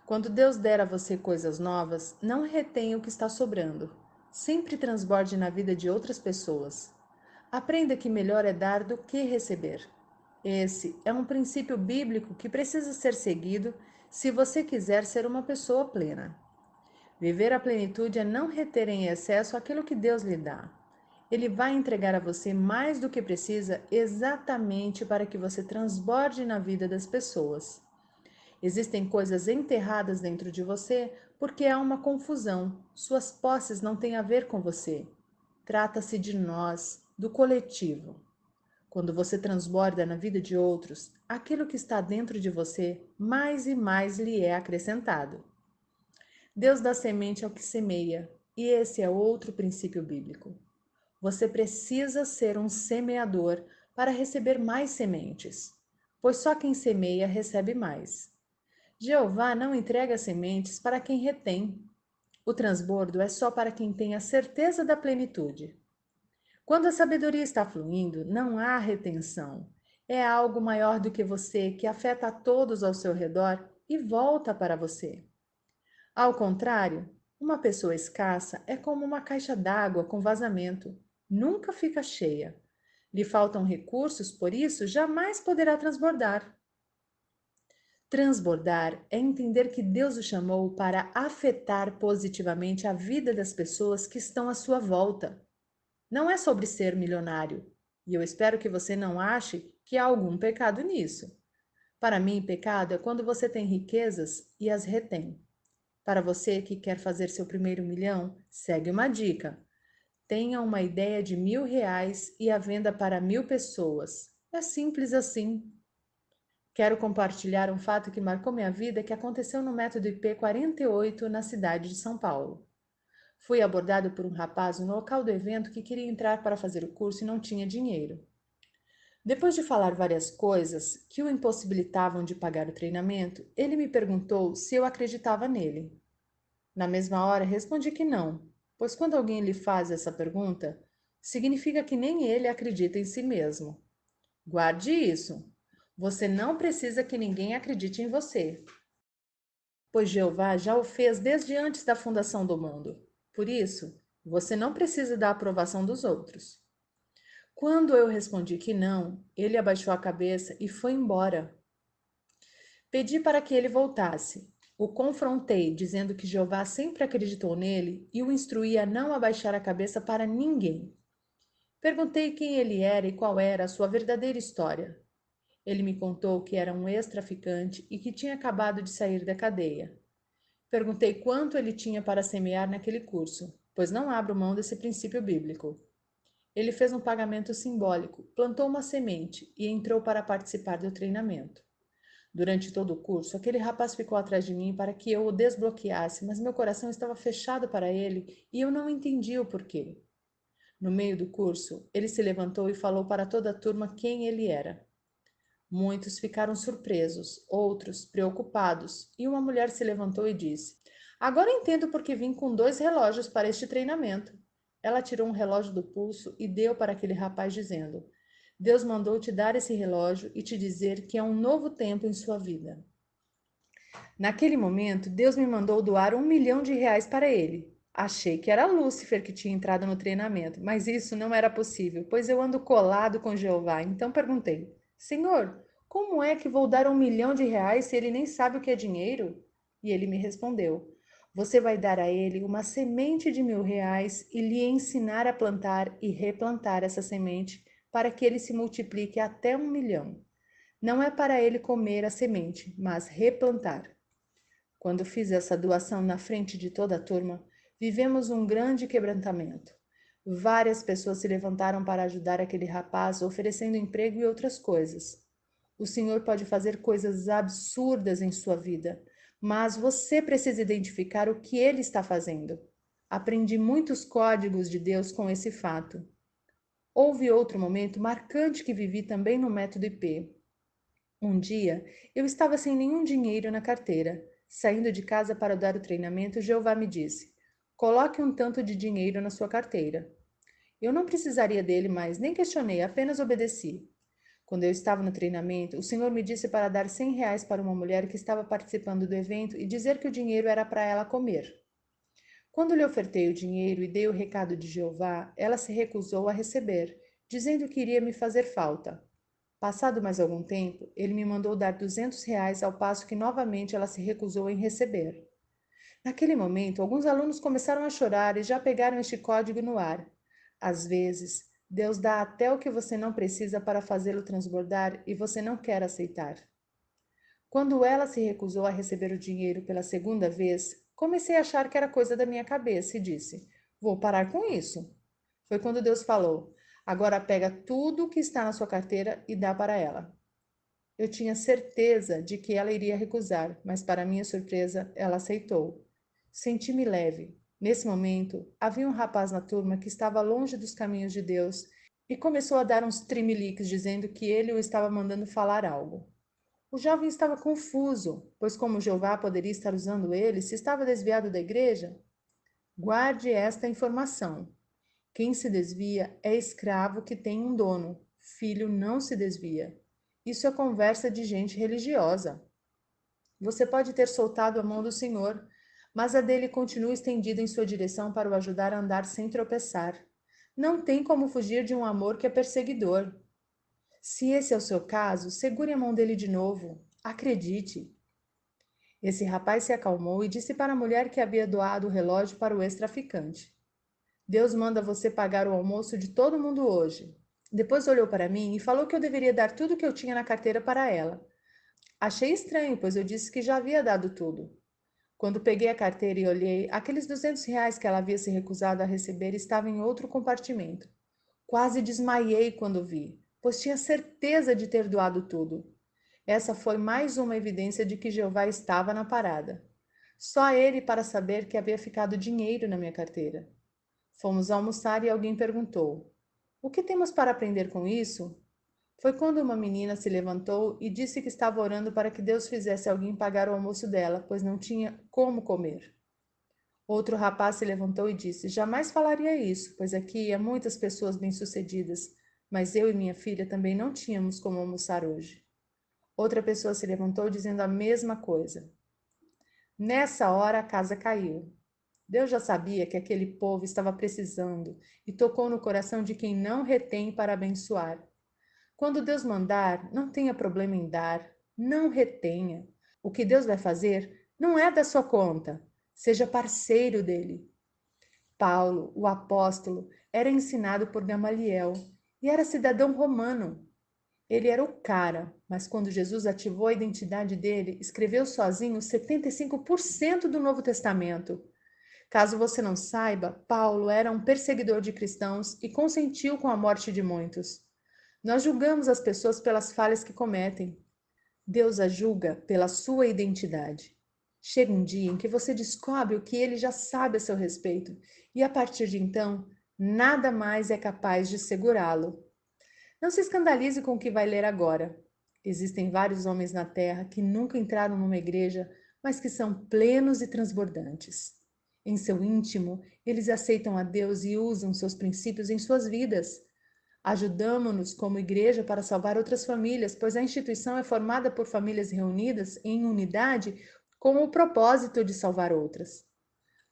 Quando Deus der a você coisas novas, não retenha o que está sobrando. Sempre transborde na vida de outras pessoas. Aprenda que melhor é dar do que receber. Esse é um princípio bíblico que precisa ser seguido se você quiser ser uma pessoa plena. Viver a plenitude é não reter em excesso aquilo que Deus lhe dá. Ele vai entregar a você mais do que precisa exatamente para que você transborde na vida das pessoas. Existem coisas enterradas dentro de você porque há uma confusão. Suas posses não têm a ver com você. Trata-se de nós, do coletivo. Quando você transborda na vida de outros, aquilo que está dentro de você, mais e mais lhe é acrescentado. Deus dá semente ao que semeia, e esse é outro princípio bíblico. Você precisa ser um semeador para receber mais sementes, pois só quem semeia recebe mais. Jeová não entrega sementes para quem retém. O transbordo é só para quem tem a certeza da plenitude. Quando a sabedoria está fluindo, não há retenção. É algo maior do que você que afeta a todos ao seu redor e volta para você. Ao contrário, uma pessoa escassa é como uma caixa d'água com vazamento. Nunca fica cheia. Lhe faltam recursos, por isso jamais poderá transbordar. Transbordar é entender que Deus o chamou para afetar positivamente a vida das pessoas que estão à sua volta. Não é sobre ser milionário, e eu espero que você não ache que há algum pecado nisso. Para mim, pecado é quando você tem riquezas e as retém. Para você que quer fazer seu primeiro milhão, segue uma dica. Tenha uma ideia de R$ 1.000 e a venda para 1.000 pessoas. É simples assim. Quero compartilhar um fato que marcou minha vida que aconteceu no método IP 48 na cidade de São Paulo. Fui abordado por um rapaz no local do evento que queria entrar para fazer o curso e não tinha dinheiro. Depois de falar várias coisas que o impossibilitavam de pagar o treinamento, ele me perguntou se eu acreditava nele. Na mesma hora, respondi que não, pois quando alguém lhe faz essa pergunta, significa que nem ele acredita em si mesmo. Guarde isso. Você não precisa que ninguém acredite em você, pois Jeová já o fez desde antes da fundação do mundo. Por isso, você não precisa da aprovação dos outros. Quando eu respondi que não, ele abaixou a cabeça e foi embora. Pedi para que ele voltasse. O confrontei, dizendo que Jeová sempre acreditou nele e o instruía a não abaixar a cabeça para ninguém. Perguntei quem ele era e qual era a sua verdadeira história. Ele me contou que era um ex-traficante e que tinha acabado de sair da cadeia. Perguntei quanto ele tinha para semear naquele curso, pois não abro mão desse princípio bíblico. Ele fez um pagamento simbólico, plantou uma semente e entrou para participar do treinamento. Durante todo o curso, aquele rapaz ficou atrás de mim para que eu o desbloqueasse, mas meu coração estava fechado para ele e eu não entendia o porquê. No meio do curso, ele se levantou e falou para toda a turma quem ele era. Muitos ficaram surpresos, outros preocupados, e uma mulher se levantou e disse: Agora entendo por que vim com 2 relógios para este treinamento. Ela tirou um relógio do pulso e deu para aquele rapaz, dizendo: Deus mandou te dar esse relógio e te dizer que é um novo tempo em sua vida. Naquele momento, Deus me mandou doar R$ 1.000.000 para ele. Achei que era Lúcifer que tinha entrado no treinamento, mas isso não era possível, pois eu ando colado com Jeová. Então perguntei: Senhor, como é que vou dar R$ 1.000.000 se ele nem sabe o que é dinheiro? E ele me respondeu: Você vai dar a ele uma semente de R$ 1.000 e lhe ensinar a plantar e replantar essa semente para que ele se multiplique até 1.000.000. Não é para ele comer a semente, mas replantar. Quando fiz essa doação na frente de toda a turma, vivemos um grande quebrantamento. Várias pessoas se levantaram para ajudar aquele rapaz, oferecendo emprego e outras coisas. O Senhor pode fazer coisas absurdas em sua vida, mas você precisa identificar o que Ele está fazendo. Aprendi muitos códigos de Deus com esse fato. Houve outro momento marcante que vivi também no método IP. Um dia, eu estava sem nenhum dinheiro na carteira. Saindo de casa para dar o treinamento, Jeová me disse: Coloque um tanto de dinheiro na sua carteira. Eu não precisaria dele, mas nem questionei, apenas obedeci. Quando eu estava no treinamento, o Senhor me disse para dar R$ 100 para uma mulher que estava participando do evento e dizer que o dinheiro era para ela comer. Quando lhe ofertei o dinheiro e dei o recado de Jeová, ela se recusou a receber, dizendo que iria me fazer falta. Passado mais algum tempo, ele me mandou dar R$ 200 ao passo que novamente ela se recusou em receber. Naquele momento, alguns alunos começaram a chorar e já pegaram este código no ar. Às vezes, Deus dá até o que você não precisa para fazê-lo transbordar e você não quer aceitar. Quando ela se recusou a receber o dinheiro pela segunda vez, comecei a achar que era coisa da minha cabeça e disse: Vou parar com isso. Foi quando Deus falou: Agora pega tudo o que está na sua carteira e dá para ela. Eu tinha certeza de que ela iria recusar, mas para minha surpresa, ela aceitou. Senti-me leve. Nesse momento, havia um rapaz na turma que estava longe dos caminhos de Deus e começou a dar uns trimeliques dizendo que ele o estava mandando falar algo. O jovem estava confuso, pois como Jeová poderia estar usando ele se estava desviado da igreja? Guarde esta informação. Quem se desvia é escravo que tem um dono. Filho não se desvia. Isso é conversa de gente religiosa. Você pode ter soltado a mão do Senhor, mas a dele continua estendida em sua direção para o ajudar a andar sem tropeçar. Não tem como fugir de um amor que é perseguidor. Se esse é o seu caso, segure a mão dele de novo. Acredite. Esse rapaz se acalmou e disse para a mulher que havia doado o relógio para o ex-traficante: Deus manda você pagar o almoço de todo mundo hoje. Depois olhou para mim e falou que eu deveria dar tudo o que eu tinha na carteira para ela. Achei estranho, pois eu disse que já havia dado tudo. Quando peguei a carteira e olhei, aqueles R$ 200 que ela havia se recusado a receber estavam em outro compartimento. Quase desmaiei quando vi, pois tinha certeza de ter doado tudo. Essa foi mais uma evidência de que Jeová estava na parada. Só ele para saber que havia ficado dinheiro na minha carteira. Fomos almoçar e alguém perguntou: "O que temos para aprender com isso?" Foi quando uma menina se levantou e disse que estava orando para que Deus fizesse alguém pagar o almoço dela, pois não tinha como comer. Outro rapaz se levantou e disse: "Jamais falaria isso, pois aqui há muitas pessoas bem-sucedidas, mas eu e minha filha também não tínhamos como almoçar hoje." Outra pessoa se levantou dizendo a mesma coisa. Nessa hora a casa caiu. Deus já sabia que aquele povo estava precisando e tocou no coração de quem não retém para abençoar. Quando Deus mandar, não tenha problema em dar, não retenha. O que Deus vai fazer não é da sua conta, seja parceiro dele. Paulo, o apóstolo, era ensinado por Gamaliel e era cidadão romano. Ele era o cara, mas quando Jesus ativou a identidade dele, escreveu sozinho 75% do Novo Testamento. Caso você não saiba, Paulo era um perseguidor de cristãos e consentiu com a morte de muitos. Nós julgamos as pessoas pelas falhas que cometem. Deus a julga pela sua identidade. Chega um dia em que você descobre o que ele já sabe a seu respeito, e a partir de então, nada mais é capaz de segurá-lo. Não se escandalize com o que vai ler agora. Existem vários homens na terra que nunca entraram numa igreja, mas que são plenos e transbordantes. Em seu íntimo, eles aceitam a Deus e usam seus princípios em suas vidas. Ajudamo-nos como igreja para salvar outras famílias, pois a instituição é formada por famílias reunidas em unidade com o propósito de salvar outras.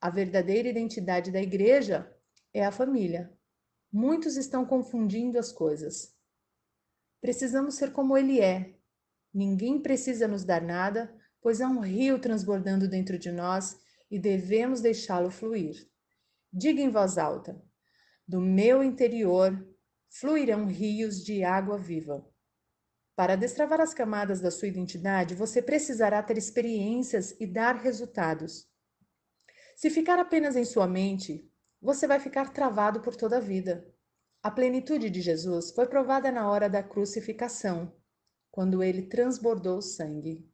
A verdadeira identidade da igreja é a família. Muitos estão confundindo as coisas. Precisamos ser como ele é. Ninguém precisa nos dar nada, pois há um rio transbordando dentro de nós e devemos deixá-lo fluir. Diga em voz alta: do meu interior fluirão rios de água viva. Para destravar as camadas da sua identidade, você precisará ter experiências e dar resultados. Se ficar apenas em sua mente, você vai ficar travado por toda a vida. A plenitude de Jesus foi provada na hora da crucificação, quando ele transbordou sangue.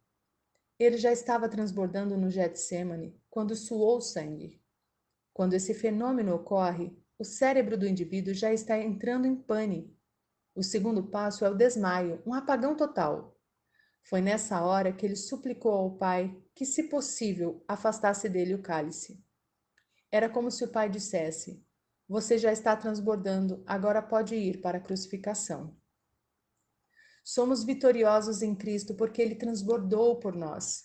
Ele já estava transbordando no Getsêmani, quando suou sangue. Quando esse fenômeno ocorre, o cérebro do indivíduo já está entrando em pane. O segundo passo é o desmaio, um apagão total. Foi nessa hora que ele suplicou ao Pai que, se possível, afastasse dele o cálice. Era como se o Pai dissesse: "Você já está transbordando, agora pode ir para a crucificação." Somos vitoriosos em Cristo porque ele transbordou por nós.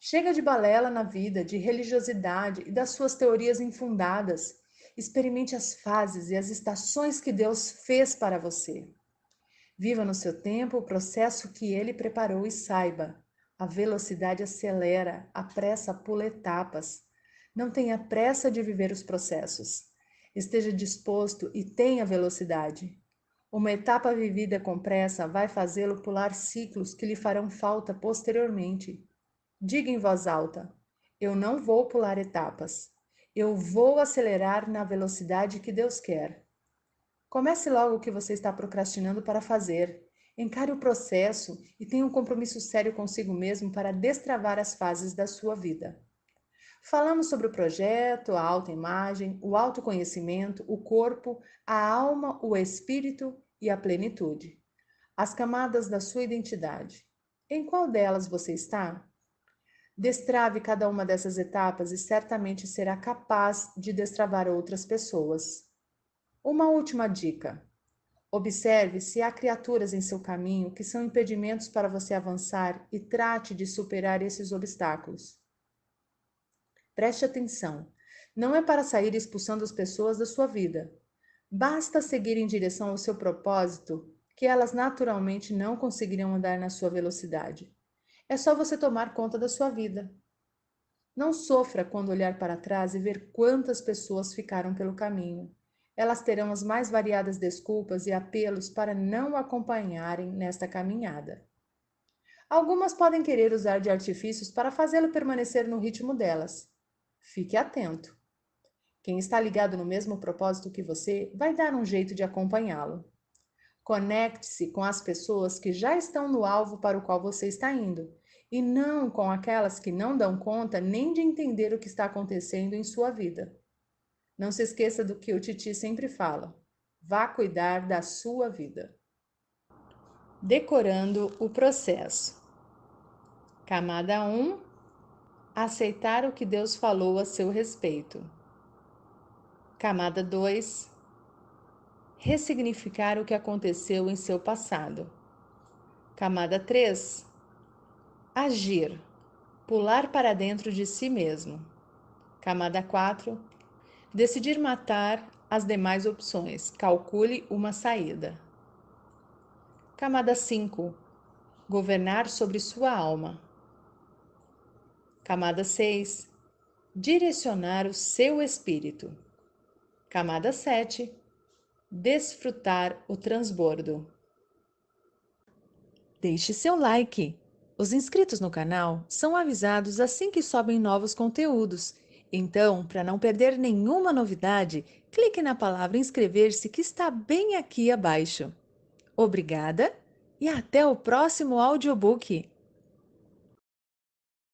Chega de balela na vida, de religiosidade e das suas teorias infundadas. Experimente as fases e as estações que Deus fez para você. Viva no seu tempo o processo que ele preparou e saiba: a velocidade acelera, a pressa pula etapas. Não tenha pressa de viver os processos. Esteja disposto e tenha velocidade. Uma etapa vivida com pressa vai fazê-lo pular ciclos que lhe farão falta posteriormente. Diga em voz alta: eu não vou pular etapas. Eu vou acelerar na velocidade que Deus quer. Comece logo o que você está procrastinando para fazer. Encare o processo e tenha um compromisso sério consigo mesmo para destravar as fases da sua vida. Falamos sobre o projeto, a autoimagem, o autoconhecimento, o corpo, a alma, o espírito e a plenitude. As camadas da sua identidade. Em qual delas você está? Destrave cada uma dessas etapas e certamente será capaz de destravar outras pessoas. Uma última dica: observe se há criaturas em seu caminho que são impedimentos para você avançar e trate de superar esses obstáculos. Preste atenção, não é para sair expulsando as pessoas da sua vida. Basta seguir em direção ao seu propósito, que elas naturalmente não conseguirão andar na sua velocidade. É só você tomar conta da sua vida. Não sofra quando olhar para trás e ver quantas pessoas ficaram pelo caminho. Elas terão as mais variadas desculpas e apelos para não o acompanharem nesta caminhada. Algumas podem querer usar de artifícios para fazê-lo permanecer no ritmo delas. Fique atento. Quem está ligado no mesmo propósito que você vai dar um jeito de acompanhá-lo. Conecte-se com as pessoas que já estão no alvo para o qual você está indo, e não com aquelas que não dão conta nem de entender o que está acontecendo em sua vida. Não se esqueça do que o Titi sempre fala: vá cuidar da sua vida. Decorando o processo. Camada 1: aceitar o que Deus falou a seu respeito. Camada 2: ressignificar o que aconteceu em seu passado. Camada 3: agir, pular para dentro de si mesmo. Camada 4: decidir matar as demais opções. Calcule uma saída. Camada 5: governar sobre sua alma. Camada 6: direcionar o seu espírito. Camada 7: desfrutar o transbordo. Deixe seu like. Os inscritos no canal são avisados assim que sobem novos conteúdos. Então, para não perder nenhuma novidade, clique na palavra inscrever-se que está bem aqui abaixo. Obrigada e até o próximo audiobook!